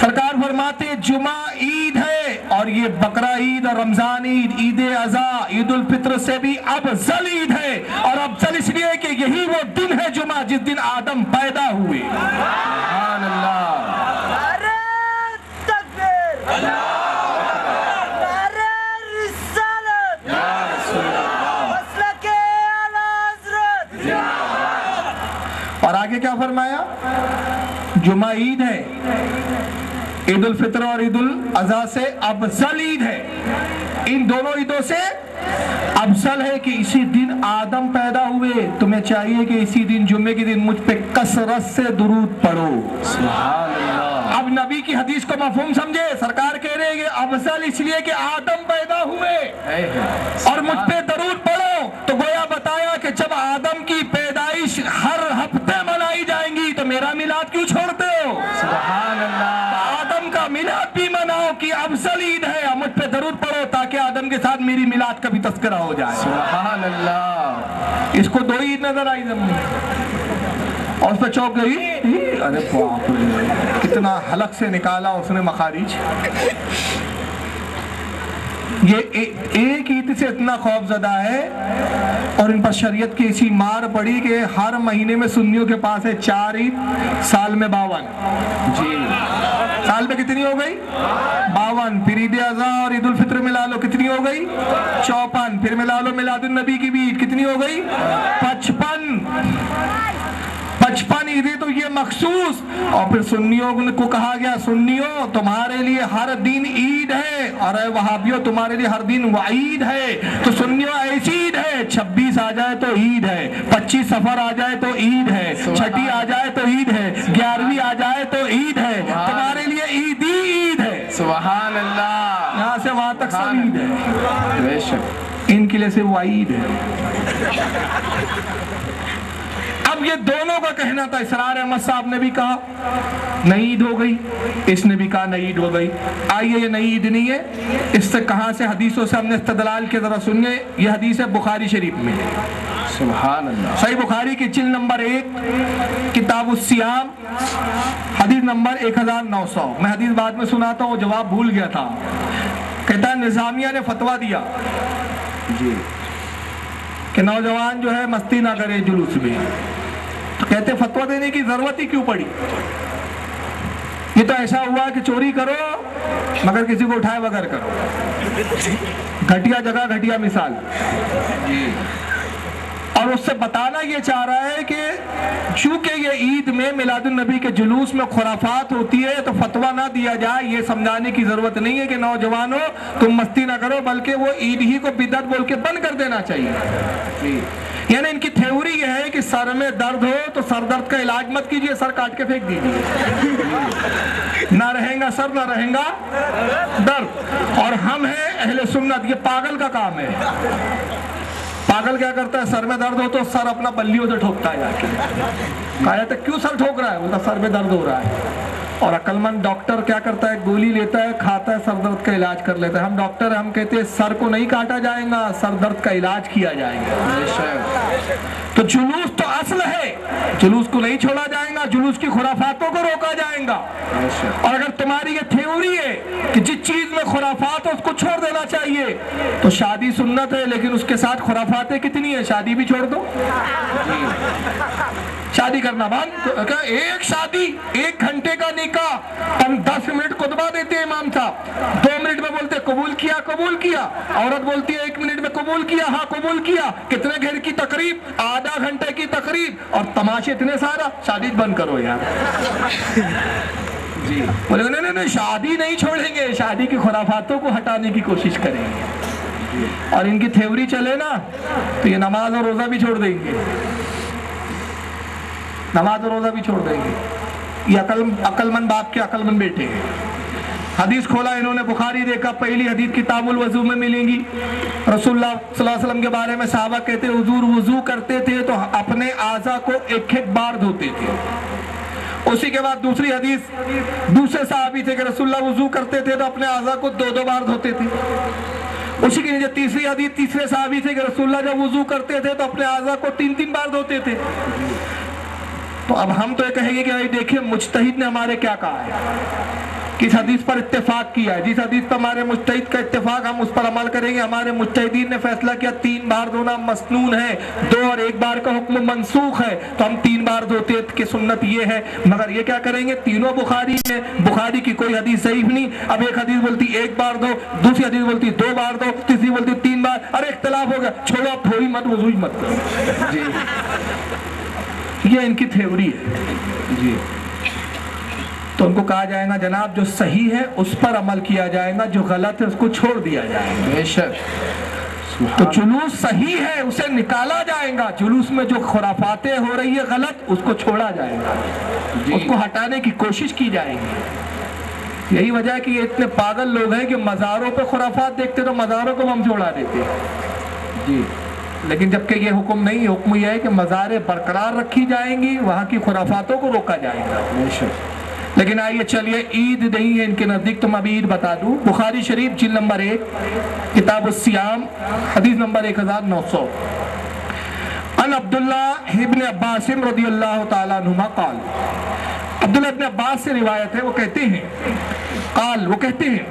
سرکار فرماتے جمعہ عید ہے، اور یہ بقرہ عید اور رمضان عید، عید اضحیٰ، عید الفطر سے بھی افضل عید ہے، اور افضل اس لیے کہ یہی وہ دن ہے جمعہ جس دن آدم پیدا ہوئے۔ سبحان اللہ۔ اور آگے کیا فرمایا؟ جمعہ عید ہے، عید الفطر اور عید الاضحیٰ سے افضل عید ہے، ان دونوں عیدوں سے افضل ہے کہ اسی دن آدم پیدا ہوئے، تمہیں چاہیے کہ اسی دن جمعے کے دن مجھ پہ کثرت سے درود پڑھو۔ سبحان اللہ۔ اب نبی کی حدیث کو مفہوم سمجھے، سرکار کہہ رہے ہیں کہ افضل اس لیے کہ آدم پیدا ہوئے اور مجھ پہ درود پڑھو، تو گویا بتایا کہ جب آدم کی پیدائش ہر ہفتے منائی جائیں گی تو میرا میلاد کیوں چھوڑتے ہو؟ سبحان اللہ۔ آدم کا میلاد بھی مناؤ کہ افضل عید ہے، مجھ پہ درود پڑھو تاکہ آدم کے ساتھ میری میلاد کا بھی تذکرہ ہو جائے۔ سبحان اللہ۔ اس کو دو عید نظر آئی زمین اور اس پہ چوک گئی، ارے باپ رے، کتنا حلق سے نکالا اس نے مخارج۔ یہ ایک عید سے اتنا خوف زدہ ہے اور ان پر شریعت کی ایسی مار پڑی کہ ہر مہینے میں سنیوں کے پاس ہے 4 عید، سال میں 52۔ جی، سال میں کتنی ہو گئی؟ 52۔ پھر عید اضحیٰ اور عید الفطر ملا لو، کتنی ہو گئی؟ 54۔ پھر ملا لو میلاد النبی کی بھی عید، کتنی ہو گئی؟ 55۔ 55 عیدیں تو یہ مخصوص۔ اور پھر سنیوں کو کہا گیا، سنیوں تمہارے لیے ہر دن عید ہے، اور اے وہابیوں تمہارے لیے ہر دن وعید ہے۔ تو سنیوں ایسی عید ہے، 26 آ جائے تو عید ہے، 25 سفر آ جائے تو عید ہے، 6 آ جائے تو عید ہے، 11ویں آ جائے تو عید ہے، تمہارے لیے عید ہی عید ہے۔ سبحان اللہ۔ یہاں سے وہاں تک سب عید ہے، بے شک ان کے لیے سے وعید ہے۔ اب یہ دونوں کا کہنا تھا، اسرار احمد صاحب نے بھی کہا نئی عید ہو گئی، اس نے بھی کہا نئی عید ہو گئی۔ آئیے یہ نئی عید نہیں ہے، اس سے کہاں سے حدیثوں سے ہم نے استدلال کے ذرا سنیے۔ یہ حدیث ہے بخاری شریف میں، سبحان اللہ، صحیح بخاری کی جلد نمبر 1 کتاب الصیام حدیث نمبر 1900۔ میں حدیث بعد میں سناتا ہوں، جواب بھول گیا تھا۔ کہتا ہے نظامیہ نے فتویٰ دیا جی کہ نوجوان جو ہے مستی نہ کرے جلوس میں، تو کہتے فتویٰ دینے کی ضرورت ہی کیوں پڑی؟ یہ تو ایسا ہوا کہ چوری کرو مگر کسی کو اٹھائے بغیر کرو، گھٹیا جگہ گھٹیا مثال۔ اور اس سے بتانا یہ چاہ رہا ہے کہ چونکہ یہ عید میں میلاد النبی کے جلوس میں خرافات ہوتی ہے تو فتویٰ نہ دیا جائے، یہ سمجھانے کی ضرورت نہیں ہے کہ نوجوانوں تم مستی نہ کرو، بلکہ وہ عید ہی کو بدعت بول کے بند کر دینا چاہیے۔ یعنی ان کی تھیوری یہ ہے کہ سر میں درد ہو تو سر درد کا علاج مت کیجئے، سر کاٹ کے پھینک دیجئے، نہ رہیں گا سر نہ رہیں گا درد۔ اور ہم ہیں اہل سنت، یہ پاگل کا کام ہے۔ پاگل کیا کرتا ہے؟ سر میں درد ہو تو سر اپنا بلیوں سے ٹھوکتا ہے جا کے۔ کہا جاتا ہے کیوں سر ٹھوک رہا ہے؟ بولتا سر میں درد ہو رہا ہے۔ اور عقل مند ڈاکٹر کیا کرتا ہے؟ گولی لیتا ہے، کھاتا ہے، سر درد کا علاج کر لیتا ہے۔ ہم ڈاکٹر ہیں، ہم کہتے ہیں سر کو نہیں کاٹا جائے گا، سر درد کا علاج کیا جائے گا۔ تو جلوس تو اصل ہے، جلوس کو نہیں چھوڑا جائے گا، جلوس کی خرافاتوں کو روکا جائے گا۔ اور اگر تمہاری یہ تھیوری ہے کہ جس چیز میں خرافات ہے اس کو چھوڑ دینا چاہیے، تو شادی سنت ہے لیکن اس کے ساتھ خرافاتیں کتنی ہیں، شادی بھی چھوڑ دو، شادی کرنا بند۔ ایک شادی 1 گھنٹے کا نکاح، 10 منٹ خطبہ دیتے ہیں امام صاحب، 2 منٹ میں بولتے قبول کیا قبول کیا، عورت بولتی ہے 1 منٹ میں قبول کیا، ہاں قبول کیا، کتنے گھر کی تقریب، آدھا گھنٹے کی تقریب، اور تماشے اتنے سارا، شادی بند کرو یار۔ جی بولے نہیں شادی نہیں چھوڑیں گے، شادی کی خرافاتوں کو ہٹانے کی کوشش کریں گے۔ اور ان کی تھیوری چلے نا تو یہ نماز اور روزہ بھی چھوڑ دیں گے، نماز اور روزہ بھی چھوڑ دیں گے۔ یہ عقل مند باپ کے عقل مند بیٹے ہیں۔ حدیث کھولا انہوں نے، بخاری دیکھا، پہلی حدیث کتاب الوضو میں ملیں گی۔ رسول اللہ صلی اللہ علیہ وسلم کے بارے میں صحابہ کہتے ہیں حضور وضو کرتے تھے تو اپنے اعضاء کو 1 بار دھوتے تھے۔ اسی کے بعد دوسری حدیث دوسرے صحابی تھے کہ رسول اللہ وضو کرتے تھے تو اپنے اعضاء کو 2 بار دھوتے تھے۔ اسی کے نیچے تیسری حدیث تیسرے صحابی تھے کہ رسول اللہ جب وضو کرتے تھے تو اپنے اعضاء کو 3 بار دھوتے تھے۔ تو اب ہم تو یہ کہیں گے کہ دیکھیں مجتہد نے ہمارے کیا کہا ہے، किस हदीस पर इत्तेफाक किया है? जिस हदीस पर हमारे मुज्तहिद का इत्तेफाक, हम उस पर अमल करेंगे। हमारे मुज्तहिदीन ने फैसला किया 3 बार धोना मसनून है, 2 और 1 बार का हुक्म मनसूख है, तो हम 3 बार धोते हैं कि सुन्नत ये है। मगर ये क्या करेंगे, तीनों बुखारी में, बुखारी की कोई हदीस सही नहीं। अब एक हदीस बोलती 1 बार दो, दूसरी हदीस बोलती 2 बार दो, तीसरी बोलती 3 बार। अरे इख्तलाफ हो गया, छोड़ो अब थोड़ी मत, वजू ही मत करो जी। ये इनकी थ्योरी है जी। तो उनको कहा जाएगा जनाब जो सही है उस पर अमल किया जाएगा, जो गलत है उसको छोड़ दिया जाएगा। बेशक। तो जुलूस सही है उसे निकाला जाएगा, जुलूस में जो खुराफातें हो रही है गलत उसको छोड़ा जाएगा, उसको हटाने की कोशिश की जाएगी। यही वजह है कि ये इतने पागल लोग हैं कि मज़ारों पे खुराफात देखते तो मज़ारों को हम छोड़ा देते जी। लेकिन जबकि ये हुक्म नहीं, हुक्म यह है कि मज़ारें बरकरार रखी जाएंगी, वहाँ की खुराफातों को रोका जाएगा। बेशक। लेकिन आइए चलिए, ईद नहीं है इनके नज़दीक, तो मैं अभी ईद बता दूं। बुखारी शरीफ जिल्द नंबर 1 किताब उस्सियाम हदीस नंबर 1900 अन अब्दुल्लाह इब्न अब्बास रज़ियल्लाहु ताला अन्हुमा क़ाल, अब्दुल्लाह इब्न अब्बास से रिवायत है, वो कहते हैं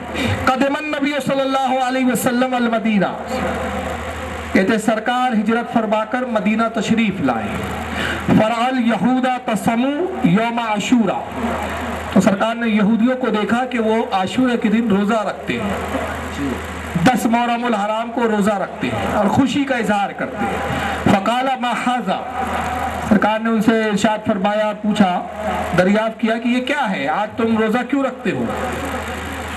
क़दमन नबी सल्लल्लाहु अलैहि वसल्लम अल मदीना, कहते सरकार हिजरत फरमाकर मदीना तशरीफ लाए। फरअल यहूदा तसमू यौम आशूरा, तो सरकार ने यहूदियों को देखा कि वो आशूरा के दिन रोज़ा रखते हैं, 10 मुहर्रमुल हराम को रोज़ा रखते हैं और खुशी का इजहार करते हैं। फ़क़ाला मा हाज़ा, सरकार ने उनसे इरशाद फरमाया, पूछा, दरियाफ्त किया कि ये क्या है, आज तुम रोज़ा क्यों रखते हो,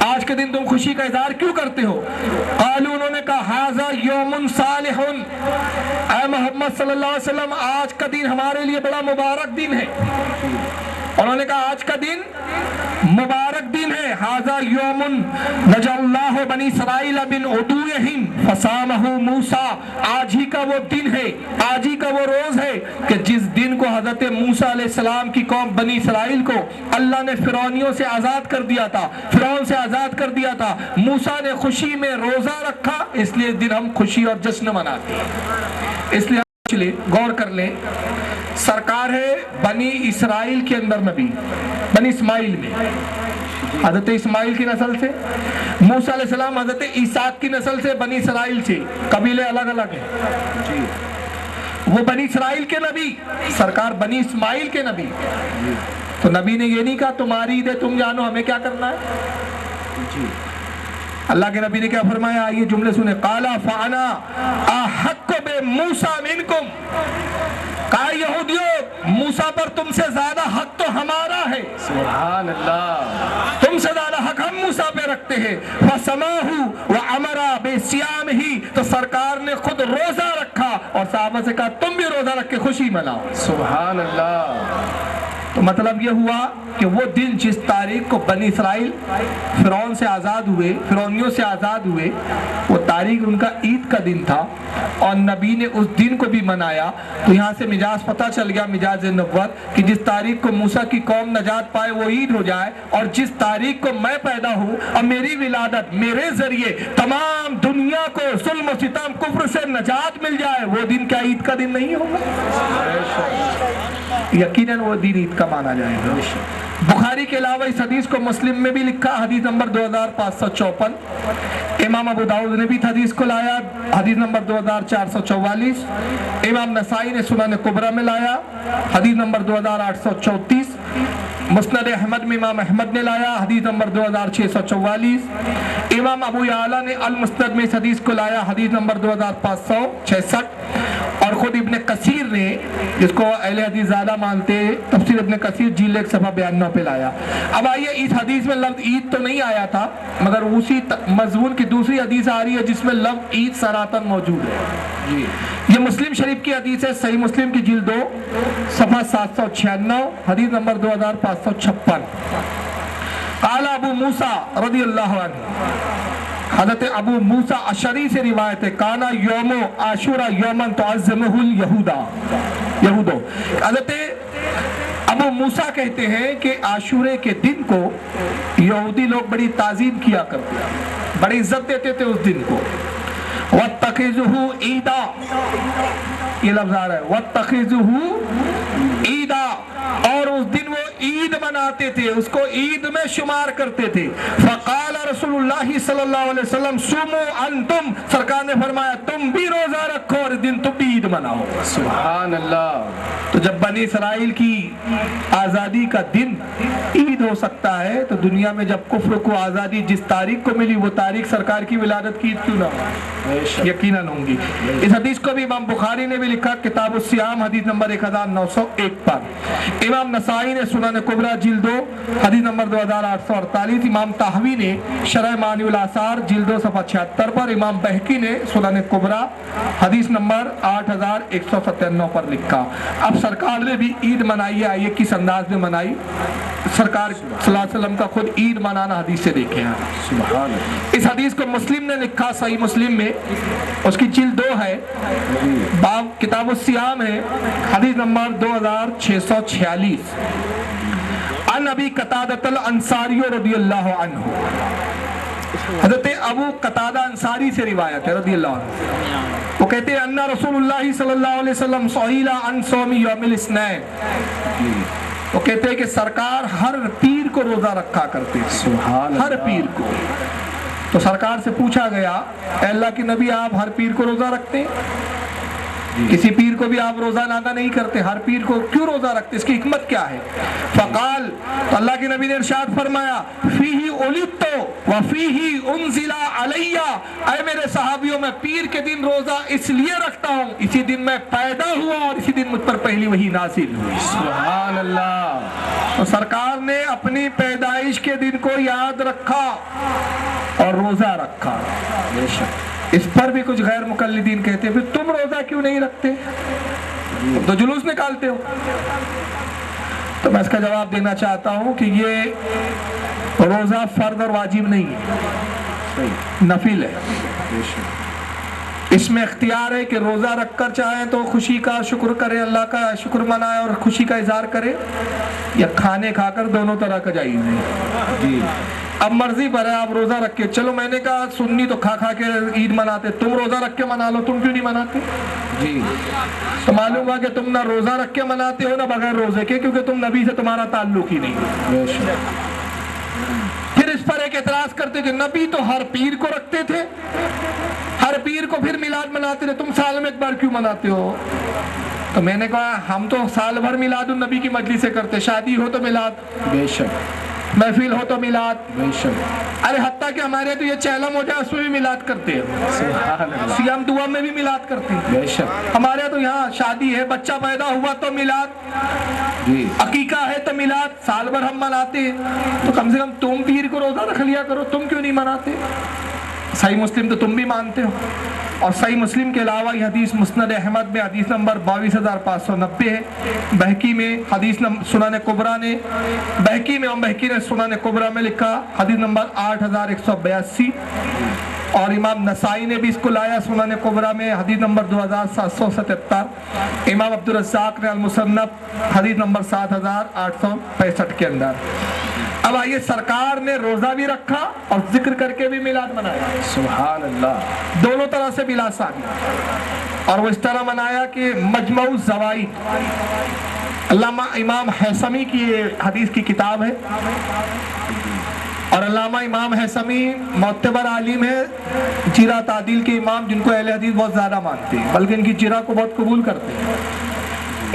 आज के दिन तुम खुशी का इजहार क्यों करते हो? क़ालू, उन्होंने कहा, हाज़ा यौमुन सालिहुन, ऐ मोहम्मद सल्लल्लाहु अलैहि वसल्लम आज का दिन हमारे लिए बड़ा मुबारक दिन है। उन्होंने कहा आज का दिन मुबारक दिन है। हाज़ा यौमुन नजल्लाहु बनी इसराइल बिन उदूयहिम फसामहु मूसा, आज ही का वो दिन है, आज ही का वो रोज है कि जिस दिन को हजरत मूसा अलैहिस्सलाम की कौम बनी इसराइल को अल्लाह ने फिरौनियों से आजाद कर दिया था, फिरौन से आजाद कर दिया था। मूसा ने खुशी में रोजा रखा, इसलिए इस दिन हम खुशी और जश्न मनाते हैं। इसलिए गौर कर लें, सरकार है बनी इसराइल के अंदर नबी, बनी इस्माइल में हजरत इस्माइल की नस्ल से, मूसा अलैहिस्सलाम हजरत ईसाक की नस्ल से, बनी इसराइल से, कबीले अलग अलग हैं जी। वो बनी इसराइल के नबी, सरकार बनी इस्माइल के नबी। तो नबी ने ये नहीं कहा तुम्हारी ईद है तुम जानो, हमें क्या करना है जी। अल्लाह के नबी ने क्या फरमाया, आइए जुमले सुने। काला फाना अहक्कु बे मूसा मिनकुम, कहा यहूदियों मूसा पर तुमसे ज्यादा हक तो हमारा है, सुभान अल्लाह, तुमसे ज्यादा हक हम मूसा पे रखते हैं। फसमाहु व अमरा बेसियाम ही, तो सरकार ने खुद रोजा रखा और साहबा से कहा तुम भी रोजा रख के खुशी मनाओ, सुभान अल्लाह। तो मतलब ये हुआ कि वो दिन जिस तारीख को बनी इसराइल फिरौन से आज़ाद हुए, फिरौनियों से आज़ाद हुए, वो तारीख उनका ईद का दिन था और नबी ने उस दिन को भी मनाया। तो यहाँ से मिजाज पता चल गया, मिजाज नबुव्वत, कि जिस तारीख को मूसा की कौम नजात पाए वो ईद हो जाए, और जिस तारीख को मैं पैदा हूँ और मेरी विलादत मेरे जरिए तमाम दुनिया को जुल्म सितम कुफ्र से नजात मिल जाए, वो दिन क्या ईद का दिन नहीं होगा? यकीनन वो दिन ईद का माना जाएगा। बुखारी के अलावा इस हदीस को मुस्लिम में भी लिखा, हदीस नंबर 2554। इमाम अबू दाऊद ने भी हदीस को लाया, हदीस नंबर 2444। इमाम नसाई ने सुनन कुबरा में लाया, हदीस नंबर 2834। मुस्नद अहमद में इमाम अहमद ने लाया, हदीस नंबर 2644। इमाम अबू याला ने अल मुस्नद में इस हदीस को लाया, हदीस नंबर 2566। और खुद इब्न कसीर ने, जिसको अहले हदीस ज़्यादा मानते, तफसीर इब्न कसीर जिल्द 1 सफ़ा 92 पे लाया। अब आइए, इस हदीस में लफ्ज़ ईद तो नहीं आया था, मगर उसी मज़मून की दूसरी हदीस आ रही है जिसमें लफ्ज़ ईद सरातन मौजूद है जी। ये मुस्लिम शरीफ की हदीस है, सही मुस्लिम की जिल्द 2 सफ़ा 796, हदीस नंबर 2556। क़ाला अबू मूसा रज़ियल्लाहु अन्हु, हज़रत अबू मूसा अशरी से रिवायत है, काना यौमो आशूरा यौमन तुअज़्ज़िमुहुल यहूदो। हज़रत अबू मूसा कहते हैं कि आशूरे के दिन को यहूदी लोग बड़ी ताज़ीम किया करते, बड़ी इज्जत देते थे उस दिन को। वत्तखिज़ुहु ईदा, ये लफ्ज़ आ रहा है, वत्तखिज़ुहु ईदा, और उस दिन वो ईद मनाते थे, उसको ईद में शुमार करते थे। फ़क़ाल रसूलुल्लाह सल्लल्लाहु अलैहि वसल्लम सुमो अंतुम, सरकार ने फरमाया तुम भी रोजा रखो और दिन तुम भी ईद मनाओ। सुभान अल्लाह। तो जब बनी इसराइल की आज़ादी का दिन ईद हो सकता है, तो दुनिया में जब कुफ्र को आज़ादी जिस तारीख को मिली वो तारीख सरकार की विलादत की ईद क्यों ना हो? यकीनन होंगी। इस हदीस को भी इमाम बुखारी ने भी लिखा किताब सियाम हदीस नंबर 1901 पर। इमाम नसाई ने सुनन कुबरा जिल्द 2 हदीस नंबर 2848, इमाम ताहवी ने शरह मानिउल आसार जिल्द 2 सफ़ा 76 पर, इमाम बहकी ने सुनन कुबरा हदीस नंबर 8197 पर लिखा। अब सरकार ने भी ईद मनाई है, आइए किस अंदाज में मनाई। सरकार सल्लल्लाहु अलैहि वसल्लम का खुद ईद मनाना हदीस से देखे हैं। सुभान अल्लाह। इस हदीस को मुस्लिम ने लिखा सही मुस्लिम में, उसकी जिल्द 2 है, बाब किताब सियाम है, हदीस नंबर 2646। अन अबी कतादतल अंसारी रदियल्लाहु अन्हु, हज़रत अबू कतादा अंसारी से रिवायत है रदियल्लाहु अन्हु। वो कहते हैं अन्ना रसूलुल्लाह सल्लल्लाहु अलैहि वसल्लम सुइला अन सौमी यौमिल इस्नैन। वो कहते हैं कि सरकार हर पीर को रोजा रखा करते थे, हर पीर को। तो सरकार से पूछा गया, अल्लाह के नबी आप हर पीर को रोजा रखते हैं? किसी पीर को भी आप रोजा नादा नहीं करते, हर पीर को क्यों रोजा रखते, इसकी हिकमत क्या है? फ़क़ाल, तो अल्लाह के नबी ने इरशाद फरमाया फ़ीही उलिदतु व फ़ीही उन्ज़िला अलैया, ऐ मेरे सहाबियों मैं पीर के दिन रोजा इसलिए रखता हूँ, इसी दिन मैं पैदा हुआ और इसी दिन मुझ पर पहली वही नाज़िल हुई। सुभान अल्लाह। तो सरकार ने अपनी पैदाइश के दिन को याद रखा और रोजा रखा। इस पर भी कुछ गैर मुकल्लिदीन कहते हैं फिर तुम रोजा क्यों नहीं रखते, तो जुलूस निकालते हो। तो मैं इसका जवाब देना चाहता हूं कि ये रोजा फर्द और वाजिब नहीं है, नफिल है। इसमें इख्तियार है कि रोजा रखकर चाहे तो खुशी का शुक्र करे, अल्लाह का शुक्र मनाए और खुशी का इजहार करे, या खाने खाकर, दोनों तरह का जायज़ है जी। अब मर्जी पर है, आप रोजा रख के चलो, मैंने कहा सुन्नी तो खा खा के ईद मनाते, तुम रोजा रख के मना लो, तुम क्यों नहीं मनाते जी? तो मालूम हुआ कि तुम ना रोजा रख के मनाते हो ना बगैर रोजे के, क्योंकि तुम नबी से तुम्हारा ताल्लुक ही नहीं। फिर इस पर एक एतराज करते कि नबी तो हर पीर को रखते थे, हर पीर को फिर मिलाद मनाते थे, तुम साल में एक बार क्यों मनाते हो? तो मैंने कहा हम तो साल भर मिलाद उन नबी की मजलिस से करते, शादी हो तो मिलाद, बेशक, महफिल हो तो मिलाद, बेशक, अरे हत्ता कि हमारे तो ये चैलम हो जाए उसमें भी मिलाद करते हैं, सियाम दुआ में भी मिलाद करते हैं, बेशक। हमारे तो यहाँ शादी है, बच्चा पैदा हुआ तो मिलाद जी, अकीका है तो मिलाद, साल भर हम मनाते हैं। तो कम से कम तुम पीर को रोजा रख लिया करो, तुम क्यों नहीं मनाते? सही मुस्लिम तो तुम भी मानते हो, और सही मुस्लिम के अलावा ये हदीस मुस्नद अहमद में हदीस नंबर 22,590 है। बहकी में हदीस सुनन कुबरा ने, बहकी में बहकी ने सुनन कुबरा में लिखा हदीस नंबर 8182, और इमाम नसाई ने भी इसको लाया सुनन कुबरा में हदीस नंबर 2777। इमाम अब्दुल रज़्ज़ाक़ ने अल-मुसन्नफ़ हदीस नंबर 7865 के अंदर। अब आइए, सरकार ने रोजा भी रखा और जिक्र करके भी मिलाद मनाया, सुभान अल्लाह, दोनों तरह से मिलाद साबित। और वो इस तरह मनाया कि मजमऊ ज़वाइद, अल्लामा इमाम हैसमी की ये हदीस की किताब है, और अल्लामा इमाम हैसमी मोतबर आलिम है, जिरा तादील के इमाम, जिनको अहले हदीस बहुत ज़्यादा मानते हैं, बल्कि इनकी जिरा को बहुत कबूल करते हैं।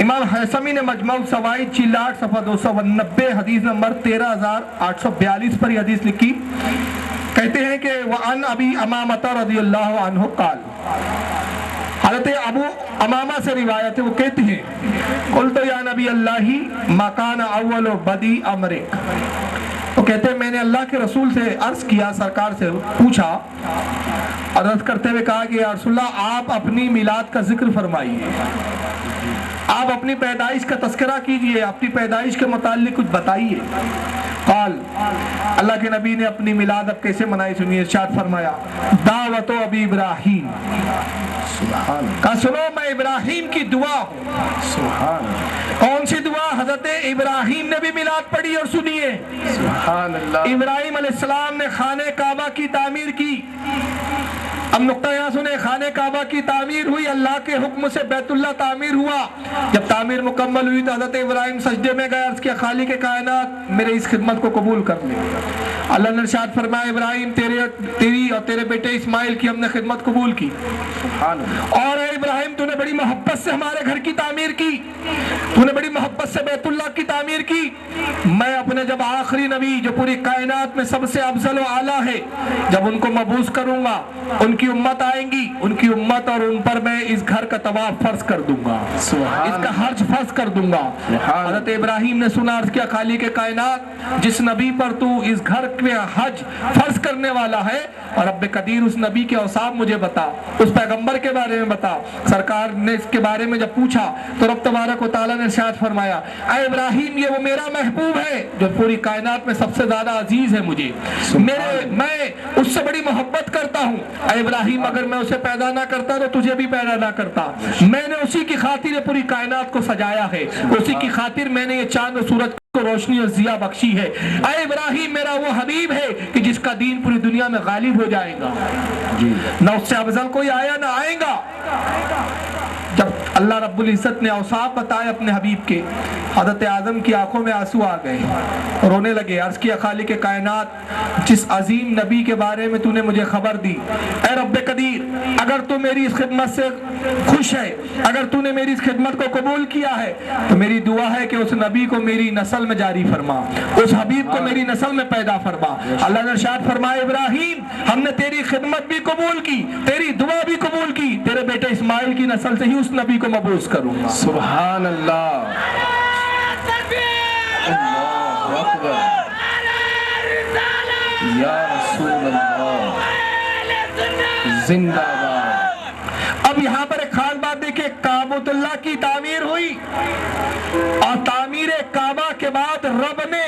इमाम हैसमी ने मजमऊ ज़वाइद जिल्द 8 सफ़ा 290 हदीस नंबर 13842 पर यह हदीस लिखी। कहते हैं कि वअन अबी अमामता रज़ियल्लाहु अन्हु क़ाल, हज़रत अबू अमामा से रिवायत है, वो कहते हैं क़ुल्तु या नबी अल्लाही मा काना अव्वल बदी अमरिक। तो कहते हैं मैंने अल्लाह के रसूल से अर्ज़ किया, सरकार से पूछा, और अर्ज़ करते हुए कहा कि या रसूलल्लाह आप अपनी मिलाद का जिक्र फरमाइए, आप अपनी पैदाइश का तस्करा कीजिए, अपनी पैदाइश के मुताल्लिक कुछ बताइए। काल, अल्लाह के नबी ने अपनी मिलाद अब कैसे मनाई सुनिए, इरशाद फरमाया दावत अबी इब्राहीम, कहा सुनो मैं इब्राहीम की दुआ हूँ। सुभान, कौन सी दुआ? हजरत इब्राहीम ने भी मिलाद पढ़ी, और सुनिए, सुभान अल्लाह। इब्राहीम अलैहिस्सलाम ने खाने काबा की तामीर की, अब नुक्ता यहाँ सुने, खाने काबा की तामीर हुई, अल्लाह के हुक्म से बैतुल्लाह तामीर हुआ। जब तामीर मुकम्मल हुई तो हज़रत इब्राहिम सजदे में गए, अर्ज़ किया खालिक कायनात मेरे इस खिदमत को कबूल कर ले। अल्लाह ने इरशाद फरमाया इब्राहिम तेरी और तेरे बेटे इस्माइल की हमने खिदमत कबूल की। और इब्राहिम तूने बड़ी मोहब्बत से हमारे घर की तामीर की, तूने बड़ी मोहब्बत से बैतुल्लाह की तामीर की। मैं अपने जब आखिरी नबी जो पूरी कायनात में सबसे अफजल व आला है, जब उनको मबूस करूंगा, उनकी उम्मत आएंगी, उनकी उम्मत और उन पर मैं इस घर का तवाफ फर्ज कर दूंगा, इसका हज फर्ज कर दूंगा। हज़रत इब्राहिम ने सुना, अर्ज़ किया खालिक कायनात जिस नबी पर तू इस घर में हज फर्ज करने वाला है, और रब्बे कदीर उस नबी के औसाफ मुझे बता, उस पैगंबर के बारे में बता। सरकार ने इसके बारे में जब पूछा तो रब तबारक व तआला ने इरशाद फरमाया, ऐ इब्राहिम ये वो मेरा महबूब है जो पूरी कायनात में सबसे ज्यादा अजीज है मुझे, मैं उससे बड़ी मोहब्बत करता हूँ। ऐ इब्राहिम अगर मैं उसे पैदा ना करता तो तुझे भी पैदा ना करता, मैंने उसी की खातिर पूरी कायनात को सजाया है, उसी की खातिर मैंने ये चांद और सूरज को रोशनी और जिया बख्शी है। ऐ इब्राहिम मेरा वो हबीब है कि जिसका दीन पूरी दुनिया में गालिब हो जाएगा, ना उससे अफजल कोई आया ना आएगा। जब अल्लाह रब्बुल इज्जत ने औसाफ बताए अपने हबीब के, हज़रत आदम की आंखों में आंसू आ गए, रोने लगे। अर्ज़ किया खालिक कायनात जिस अजीम नबी के बारे में तूने मुझे खबर दी, ऐ रब्बे कदीर अगर तू मेरी इस खिदमत से खुश है, अगर तूने मेरी इस खिदमत को कबूल किया है, तो मेरी दुआ है कि उस नबी को मेरी नस्ल में जारी फरमा, उस हबीब को मेरी नस्ल में पैदा फरमा। अल्लाह ने इरशाद फरमाया इब्राहिम हमने तेरी खिदमत भी कबूल की, तेरी दुआ भी कबूल की, तेरे बेटे इस्माइल की नस्ल से ही उस नबी को मबूस करूंगा। सुभान अल्लाह, अल्लाहु अकबर, या रसूल अल्लाह, जिंदाबाद। अब यहाँ पर एक खास बात देखिए, काबतुल्लाह की तामीर हुई और तामीर काबा के बाद रब ने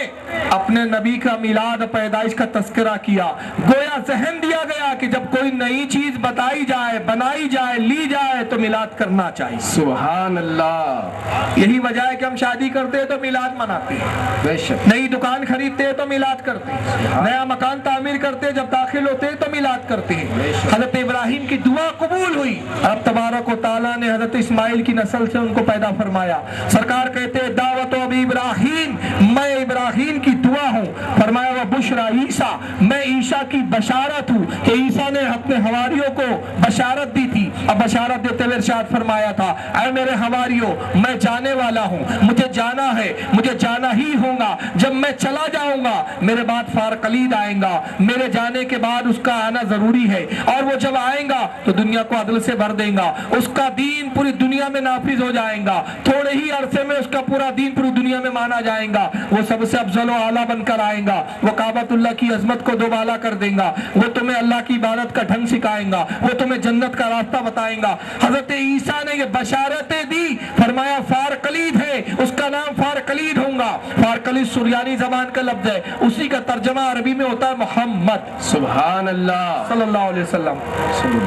अपने नबी का मिलाद पैदाइश का तस्करा किया। गोया जहन दिया गया कि जब कोई नई चीज बताई जाए, बनाई जाए, ली जाए तो मिलाद करना चाहिए। सुभान अल्लाह। यही वजह है कि हम शादी करते हैं तो मिलाद मनाते हैं, बेशक। नई दुकान खरीदते हैं तो मिलाद करते हैं, नया मकान तामीर करते हैं, जब दाखिल होते हैं तो मिलाद करते हैं। हजरत इब्राहिम की दुआ कबूल हुई, अब तबारक व तआला ने हजरत इस्माइल की नस्ल से उनको पैदा फरमाया। सरकार कहते हैं दावत अबी इब्राहिम, मैं इब्राहिम की दुआ हूँ। फरमाया वह बुशरा ईसा, मैं ईसा की बशारत हूँ कि ईसा ने अपने हवारियों को बशारत दी थी। अब बशारत देते हुए इरशाद फरमाया था, ऐ मेरे हवारियों मैं जाने वाला हूँ, मुझे जाना है, मुझे जाना ही होगा। जब मैं चला जाऊंगा मेरे बाद फारकलीद आएगा, मेरे जाने के बाद उसका आना जरूरी है, और वो जब आएगा तो दुनिया को अदल से भर देगा, उसका दीन पूरी दुनिया में नाफिज हो जाएगा, थोड़े ही अरसे में उसका पूरा दीन पूरी दुनिया में माना जाएगा, वो सबसे अफजल व आला बनकर आएगा, वो काबतुल्लाह की अजमत को दोबाला कर देगा, वो तुम्हें अल्लाह की इबादत का ढंग सिखाएगा, वो तुम्हें जन्नत का रास्ता बताएगा। हजरत ईसा ने ये बशारतें दी, फरमाया फारकलीद है, उसका नाम फारकलीद होगा। फारकलीद सुरियानी जबान का लफ्ज है, उसी का तर्जमा अरबी में होता है मोहम्मद सुभान अल्लाह सल्लल्लाहु अलैहि वसल्लम।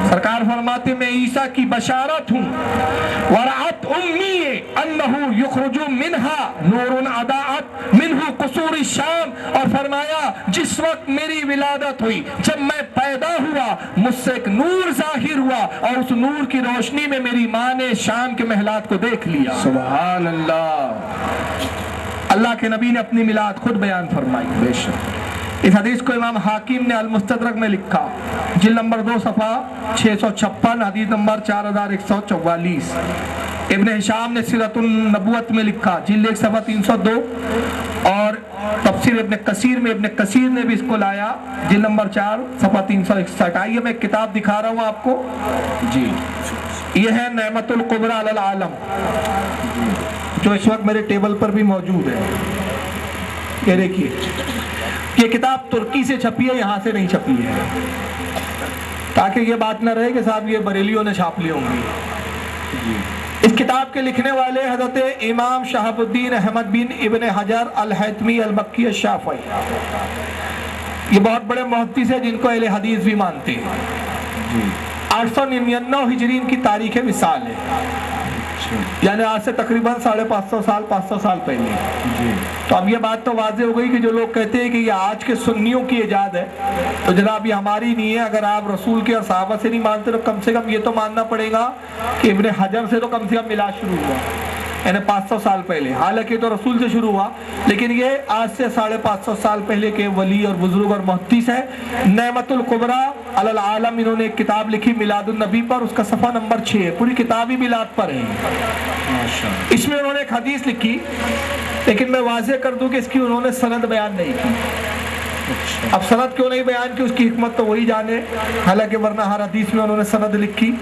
सरकार फरमाते मैं ईसा की बशारत हूँ, वरात उम्मी अन्नहु युखरुजु मिन्हा नूरुन अदाअत मिन्हु कुसूर शाम। और फरमाया जिस वक्त मेरी विलादत हुई, जब मैं पैदा हुआ, मुझसे एक नूर जाहिर हुआ, और उस नूर की रोशनी में मेरी माँ ने शाम के महलात को देख लिया। सुभान अल्लाह। अल्लाह के नबी ने अपनी मिलाद खुद बयान फरमाई। बेशक। इस हदीस को इमाम हाकिम ने अल-मुस्तदरक में लिखा, जिल्द नंबर 2 सफ़ा 656, हदीस नंबर 4144। इब्न हिशाम ने सीरतुन नबुवत में लिखा, जिल्द 1 सफ़ा 302, और तफसीर इब्न कसीर में इब्न कसीर ने भी इसको लाया, जिल्द नंबर 4 सफ़ा 361। आइए मैं एक किताब दिखा रहा हूँ आपको जी, यह है नेमतुल कुबरा अलल आलम, जो इस वक्त मेरे टेबल पर भी मौजूद है। ये देखिए, ये किताब तुर्की से छपी है, यहाँ से नहीं छपी है, ताकि ये बात न रहे कि साहब ये बरेलियों ने छाप ली होंगी। इस किताब के लिखने वाले हजरत इमाम शहाबुद्दीन अहमद बिन इब्न हजर अल-हैतमी अल-मक्की अश-शाफ़ई, ये बहुत बड़े मुहद्दिस है जिनको अहले हदीस भी मानते हैं। 899 हिजरी की तारीख विसाल है। यानी आज से तकरीबन 550 साल 500 साल पहले। तो अब ये बात तो वाज़ेह हो गई कि जो लोग कहते हैं कि ये आज के सुन्नियों की इजाद है, तो जनाब ये हमारी नहीं है। अगर आप रसूल के और सहाबा से नहीं मानते तो कम से कम ये तो मानना पड़ेगा कि इब्ने हजर से तो कम से कम मिलाद शुरू हुआ, यानी 500 साल पहले। हालांकि तो रसूल से शुरू हुआ, लेकिन ये आज से 550 साल पहले के वली और बुजुर्ग और मुहद्दिस है। नेमतुल कुबरा अलल आलम, इन्होंने एक किताब लिखी मिलादुन नबी पर, उसका सफ़ा नंबर 6 है, पूरी किताब ही मिलाद पर है। इसमें उन्होंने एक हदीस लिखी, लेकिन मैं वाज़ेह कर दूं कि इसकी उन्होंने सनद बयान नहीं की। अब सनद क्यों नहीं बयान की, उसकी हिकमत तो वही जाने, हालांकि वरना हर हदीस में उन्होंने सनद लिखी।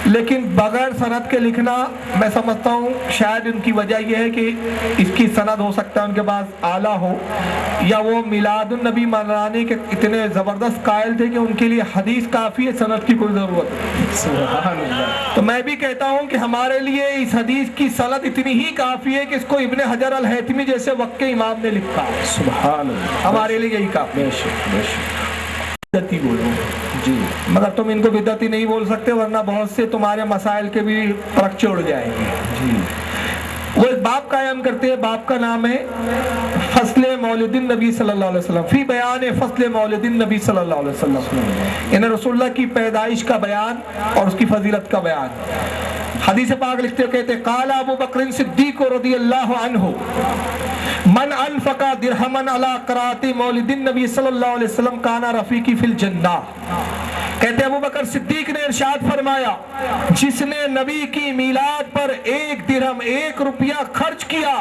लेकिन बगैर सनद के लिखना मैं समझता हूँ शायद उनकी वजह यह है कि इसकी सनद हो सकता है उनके पास आला हो, या वो मिलादुन नबी मनाने के इतने ज़बरदस्त कायल थे कि उनके लिए हदीस काफ़ी है, सनद की कोई ज़रूरत नहीं। तो मैं भी कहता हूँ कि हमारे लिए इस हदीस की सनद इतनी ही काफ़ी है कि इसको इब्ने हजर अल हैतमी जैसे वक्त के इमाम ने लिखा, सुभान अल्लाह, हमारे लिए यही काफ़ी। बिदअती बोलो जी, मगर तुम इनको बिदअती नहीं बोल सकते, वरना बहुत से तुम्हारे मसाइल के भी परख उड़ जाएंगे जी। वो एक बाप कायम करते हैं, बाप का नाम है फस्ले मौलिदिन नबी सल्लल्लाहु अलैहि वसल्लम, फी बयान फस्ले मौलिदिन नबी सल्लल्लाहु अलैहि वसल्लम, यानी रसूलुल्लाह की पैदाइश का बयान और उसकी फजीलत का बयान। हदीस पाक लिखते हो, कहते काला अबू बकर सिद्दीक रदियल्लाहु अन्हु मन अनफका दिरहमन अला कराती मौलिदिन नबी सल्लल्लाहु अलैहि वसल्लम काना रफीकी फिल जन्नह। कहते अबू बकर सिद्दीक ने इरशाद फरमाया, जिसने नबी की मिलाद पर 1 दिरहम 1 रुपया खर्च किया,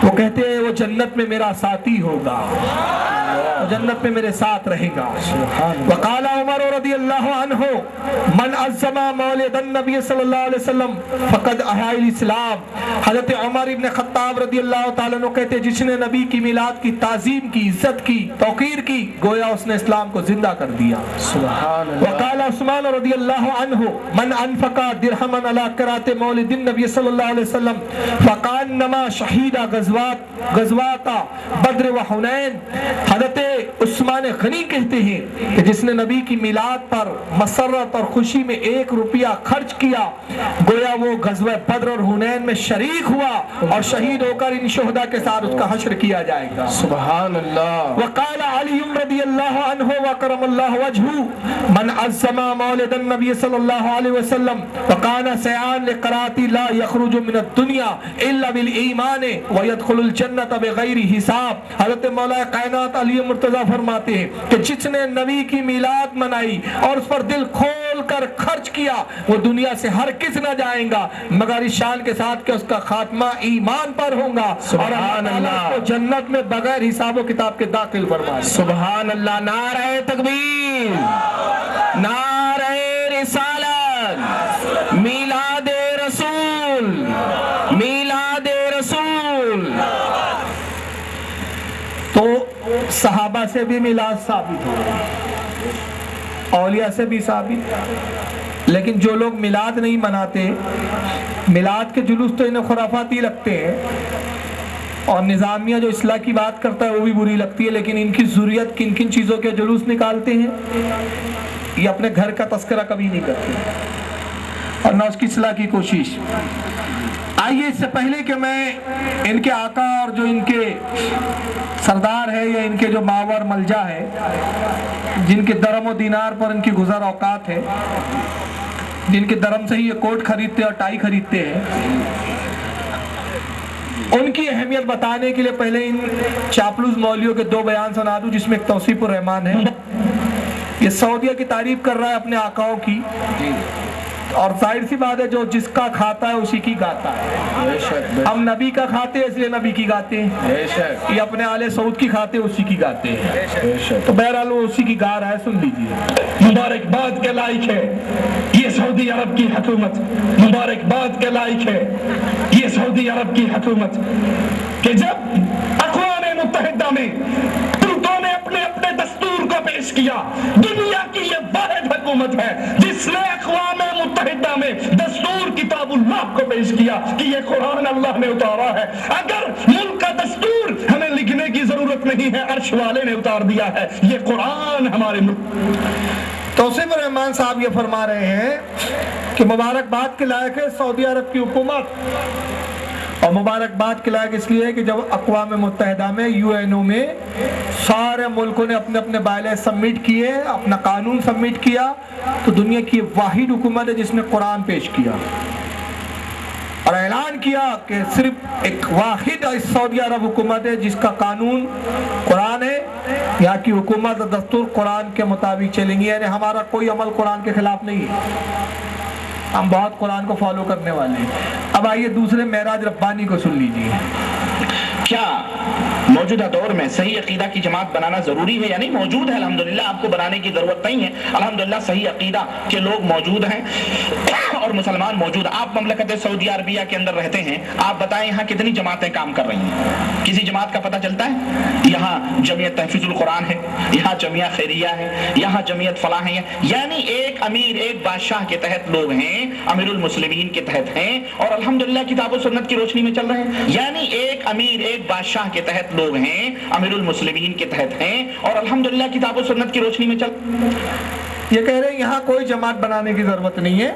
वो कहते हैं वो जन्नत में मेरा साथी होगा, वो जन्नत में मेरे साथ रहेगा। वकाला उमर रदियल्लाहु अन्हु मन अज़्ज़मा मौलिदन नबी सल्लल्लाहु अलैहि वसल्लम फक़द अहाइल इस्लाम। हज़रत उमर इब्न खत्ताब रदियल्लाहु ताला अन्हु कहते जिसने नबी की मिलाद की ताज़ीम की, इज्जत की, तौक़ीर की, गोया उसने इस्लाम को जिंदा कर दिया। सुभान अल्लाह। वकाला उस्मान रदियल्लाहु अन्हु मन अनफका दिरहमन अला कराते मौलिदिन नबी सल्लल्लाहु अलैहि वसल्लम फ़कान्नमा शहीदा गज़वाता बद्र व हुनैन। हज़रत उस्मान गनी कहते हैं कि जिसने नबी की मिलाद पर मसरत और खुशी में 1 रुपया खर्च किया, गोया वो गज़वा बद्र और हुनैन में शरीक हुआ और शहीद होकर इन शुहदा के साथ उसका हश्र किया जाएगा। सुभान अल्लाह। वकाला अली रदियल्लाहु अन्हु व करमल्लाहु वजहू मन अज़्ज़मा मौलिदन नबी सल्लल्लाहु अलैहि वसल्लम वकाना सयान लिक़राती ला यख़रुजु मिनद दुनिया इल्ला बिल ईमान व यदखुलुल जन्नत बिग़ैरि हिसाब। हज़रत मौला कायनात अली मुर्तज़ा फरमाते हैं कि जिसने नबी की मिलाद मनाई और उस पर दिल खोल कर खर्च किया, वो दुनिया से हर किस न जाएगा मगर इस शान के साथ कि उसका खात्मा ईमान पर होगा और अल्लाह को जन्नत में बगैर हिसाब किताब के दाखिल फरमाए। सुभान अल्लाह। नारे तकबीर, नारे रिसालत, मिलादे रसूल, मिलादे रसूल। तो सहाबा से भी मिलाद साबित हो, औलिया से भी साबित। लेकिन जो लोग मिलाद नहीं मनाते, मिलाद के जुलूस तो इन्हें खुराफाती लगते हैं, और निज़ामिया जो इस्लाह की बात करता है वो भी बुरी लगती है। लेकिन इनकी ज़ुर्रियत किन किन चीज़ों के जुलूस निकालते हैं, ये अपने घर का तस्करा कभी नहीं करते और ना उसकी इस्लाह की कोशिश। आइए, इससे पहले कि मैं इनके आका और जो इनके सरदार है या इनके जो मावर मलजा है, जिनके दरम और दीनार पर इनकी गुज़र औकात है, जिनके दरम से ही ये कोट खरीदते और टाई खरीदते हैं, उनकी अहमियत बताने के लिए पहले इन चापलूस मौलियों के 2 बयान सुना दूं, जिसमें एक तौसीफुर रहमान है। ये सऊदिया की तारीफ कर रहा है अपने आकाओं की, और जाहिर सी बात है जो जिसका खाता है उसी की गाता है। हम नबी का खाते हैं इसलिए नबी की गाते हैं, ये अपने आले सऊद की खाते हैं उसी की गाते हैं। तो बहरहाल वो उसी की गा रहा है, सुन लीजिए। मुबारकबाद के लायक है ये सऊदी अरब की हुकूमत, मुबारकबाद के लायक है ये सऊदी अरब की हुकूमत कि जब अक़वाम मुत्तहिदा में तुर्कों ने अपने अपने दस्तूर को पेश किया। दुनिया की ये वाहिद हुकूमत है जिसने अक़वाम मुत्तहिदा में दस्तूर किताबुल्लाह को पेश किया कि ये कुरान अल्लाह ने उतारा है। अगर मुल्क का दस्तूर हमें लिखने की जरूरत नहीं है, अर्श वाले ने उतार दिया है। ये कुरान हमारे मुल्क توصیف الرحمان صاحب یہ فرما رہے ہیں کہ مبارکباد کے لائق ہے سعودی عرب کی حکومت، اور مبارکباد کے لائق اس لیے ہے کہ جب اقوام متحدہ میں UNO میں سارے ملکوں نے اپنے اپنے بائلے سبمٹ کیے، اپنا قانون سبمٹ کیا، تو دنیا کی واحد حکومت ہے جس نے قرآن پیش کیا اور اعلان کیا کہ صرف ایک واحد سعودی عرب حکومت ہے جس کا قانون قرآن ہے، یہاں کی حکومت دستور قرآن کے مطابق چلیں گی، یعنی ہمارا کوئی عمل قرآن کے خلاف نہیں ہے، ہم بہت قرآن کو فالو کرنے والے ہیں۔ اب آئیے دوسرے معراج ربانی کو سن لیجیے۔ کیا موجودہ دور میں صحیح عقیدہ کی جماعت بنانا ضروری ہے یا نہیں؟ موجود ہے الحمدللہ، آپ کو بنانے کی ضرورت نہیں ہے، الحمدللہ صحیح عقیدہ کے لوگ موجود ہیں اور مسلمان موجود ہیں۔ آپ مملکت سعودی عربیہ کے اندر رہتے ہیں، آپ بتائیں یہاں کتنی جماعتیں کام کر رہی ہیں؟ کسی جماعت کا پتہ چلتا ہے؟ یہاں جمعیت تحفیظ القرآن ہے، یہاں جمعیہ خیریہ ہے، یہاں جمعیت فلاح ہے، یعنی ایک امیر ایک بادشاہ کے تحت لوگ ہیں، امیر المسلمین کے تحت ہیں اور الحمدللہ کتاب و سنت کی روشنی میں چل رہے ہیں، یعنی ایک امیر ایک بادشاہ کے تحت لوگ ہیں، امیر المسلمین کے تحت ہیں اور الحمدللہ کتاب و سنت کی روشنی میں چل۔ یہ کہہ رہے ہیں یہاں کوئی جماعت بنانے کی ضرورت نہیں ہے،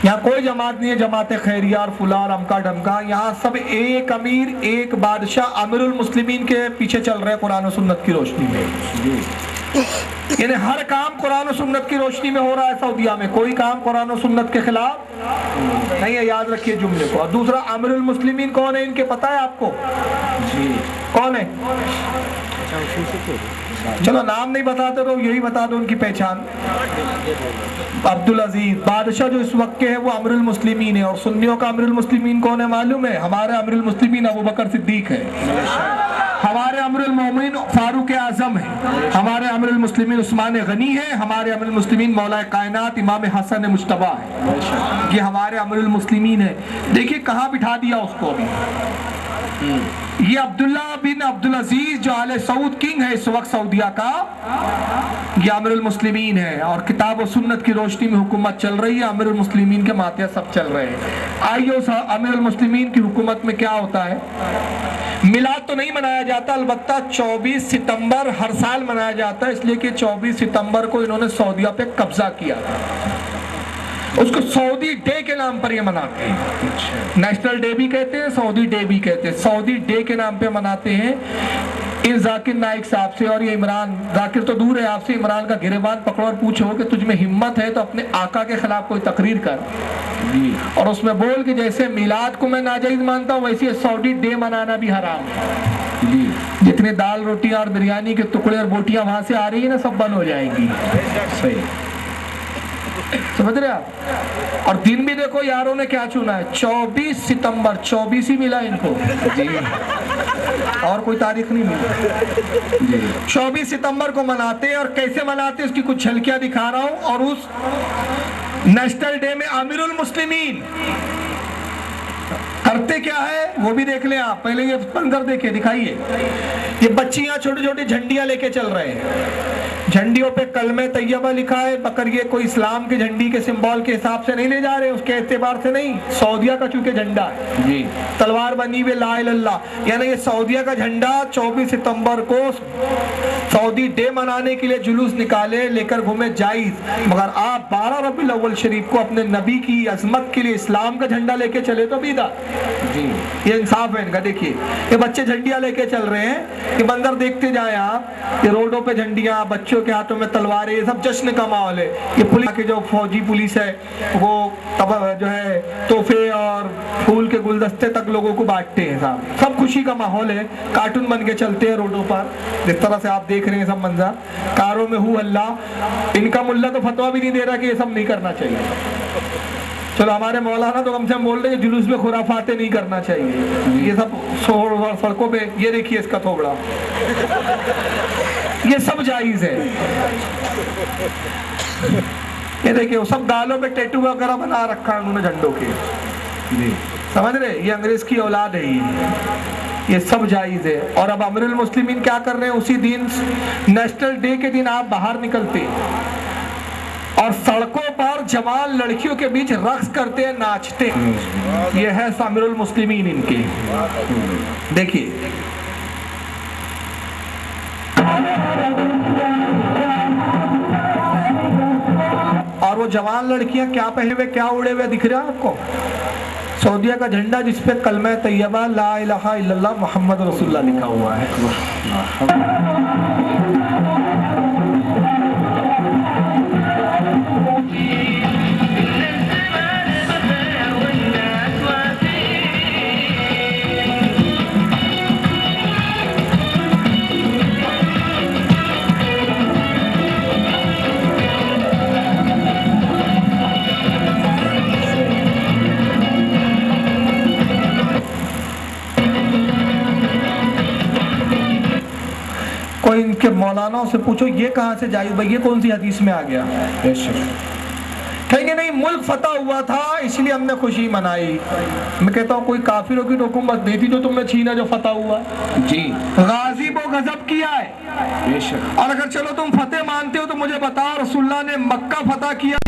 یہاں کوئی جماعت نہیں ہے، جماعت خیریہ اور فلاں اور امکا ڈمکا، یہاں سب ایک امیر ایک بادشاہ امیر المسلمین کے پیچھے چل رہے ہیں قرآن و سنت کی روشنی میں، یعنی ہر کام قرآن و سنت کی روشنی میں ہو رہا ہے سعودیہ میں، کوئی کام قرآن و سنت کے خلاف نہیں ہے، یاد رکھیے جملے کو۔ اور دوسرا امیر المسلمین کون ہے ان کے پتہ ہے آپ کو؟ کون ہے؟ چلو نام نہیں بتاتے تو یہی بتا دو ان کی پہچان۔ عبدالعزیز بادشاہ جو اس وقت کے ہے وہ امیر المسلمین ہے، اور سنیوں کا امیر المسلمین کون ہے معلوم ہے؟ ہمارے امیر المسلمین ابو بکر صدیق ہے، ہمارے امیر المومنین فاروق اعظم ہے، ہمارے امیر المسلمین عثمان غنی ہے، ہمارے امیر المسلمین مولا کائنات امام حسن مجتبیٰ ہے، یہ ہمارے امیر المسلمین ہے۔ دیکھیے کہاں بٹھا دیا اس کو ابھی، یہ عبداللہ بن عبدالعزیز جو آل سعود کنگ ہے اس وقت سعودیہ کا، یہ امیر المسلمین ہے اور کتاب و سنت کی روشنی میں حکومت چل رہی ہے، امیر المسلمین کے ماتحت سب چل رہے ہیں۔ آئیے اس امیر المسلمین کی حکومت میں کیا ہوتا ہے؟ میلاد تو نہیں منایا جاتا، البتہ 24 ستمبر ہر سال منایا جاتا ہے، اس لیے کہ 24 ستمبر کو انہوں نے سعودیہ پہ قبضہ کیا تھا، اس کو سعودی ڈے کے نام پر یہ مناتے ہیں، نیشنل ڈے بھی کہتے ہیں، سعودی ڈے بھی کہتے ہیں، سعودی ڈے کے نام پہ مناتے ہیں۔ ان ذاکر نائک صاحب سے اور یہ عمران، ذاکر تو دور ہے آپ سے، عمران کا گریبان پکڑو اور پوچھو کہ تجھ میں ہمت ہے تو اپنے آقا کے خلاف کوئی تقریر کر اور اس میں بول کہ جیسے میلاد کو میں ناجائز مانتا ہوں ویسے سعودی ڈے منانا بھی حرام ہے، جتنے دال روٹیاں اور بریانی کے ٹکڑے اور بوٹیاں وہاں سے آ رہی ہیں نا سب بند ہو جائیں گی، سمجھ رہے آپ؟ اور دن بھی دیکھو یاروں نے کیا چنا ہے، 24 ستمبر، 24 ہی ملا ان کو، اور کوئی تاریخ نہیں ملی، 24 ستمبر کو مناتے ہیں، اور کیسے مناتے ہیں اس کی کچھ جھلکیاں دکھا رہا ہوں۔ اور اس نیشنل ڈے میں امیر المسلمین کرتے کیا ہے وہ بھی دیکھ لیں آپ، پہلے یہ منظر دیکھیں، دکھائیے، یہ بچیاں چھوٹی چھوٹی جھنڈیاں لے کے چل رہے ہیں، جھنڈیوں پہ کلمہ طیبہ لکھا ہے، مگر یہ کوئی اسلام کے جھنڈی کے سمبول کے حساب سے نہیں لے جا رہے، اس کے اعتبار سے نہیں، سعودیہ کا چونکہ جھنڈا ہے، تلوار بنی ہوئی لا الہ الا اللہ، یعنی یہ سعودیہ کا جھنڈا 24 ستمبر کو سعودی ڈے منانے کے لیے جلوس نکالے لے کر گھومے جائز، مگر آپ 12 ربیع الاول شریف کو اپنے نبی کی عظمت کے لیے اسلام کا جھنڈا لے کے چلے تو بدعت، یہ انصاف ہے ان کا۔ دیکھیے یہ بچے جھنڈیاں لے کے چل رہے ہیں، یہ منظر دیکھتے جائیں آپ، یہ روڈوں پہ جھنڈیاں، بچوں کے ہاتھوں میں تلواریں، یہ سب جشن کا ماحول ہے۔ یہ پولیس کے جو فوجی پولیس ہے وہ جو ہے تحفے اور پھول کے گلدستے تک لوگوں کو بانٹتے ہیں، صاحب سب خوشی کا ماحول ہے، کارٹون بن کے چلتے ہیں روڈوں پر، جس طرح سے آپ دیکھ رہے ہیں سب منظر، کاروں میں ہو اللہ، ان کا ملا تو فتویٰ بھی نہیں دے رہا کہ یہ سب نہیں کرنا چاہیے، چلو ہمارے مولانا تو کم سے کم بول رہے ہیں جلوس میں خرافاتیں نہیں کرنا چاہیے، یہ سب سڑکوں پہ، یہ دیکھیے اس کا تھوبڑا، یہ سب جائز ہے، یہ دیکھیے وہ سب گالوں پہ ٹیٹو وغیرہ بنا رکھا ہے انہوں نے جھنڈوں کے، سمجھ رہے؟ یہ انگریز کی اولاد ہے، یہ سب جائز ہے۔ اور اب امیر المسلمین کیا کر رہے ہیں، اسی دن نیشنل ڈے کے دن آپ باہر نکلتے اور سڑکوں پر جوان لڑکیوں کے بیچ رقص کرتے ہیں، ناچتے ہیں، یہ ہے امیر المسلمین ان کے، دیکھیے وہ जवान लड़कियां क्या पहने हुए क्या उड़े हुए दिख रहा है आपको? सऊदीया का झंडा जिस पे कलमा तैयबा ला इलाहा इल्लल्लाह मोहम्मद रसूलुल्लाह लिखा हुआ है। कोई इनके मौलानाओं से पूछो ये कहाँ से जायज़ भाई, ये कौन सी हदीस में आ गया? कहेंगे नहीं मुल्क फतह हुआ था इसलिए हमने खुशी मनाई। मैं कहता हूँ कोई काफिरों की हुकूमत नहीं थी जो तुमने छीना जो फतह हुआ जी, गाजी वो गजब किया है। और अगर चलो तुम फतेह मानते हो तो मुझे बताओ रसूलुल्लाह ने मक्का फतह किया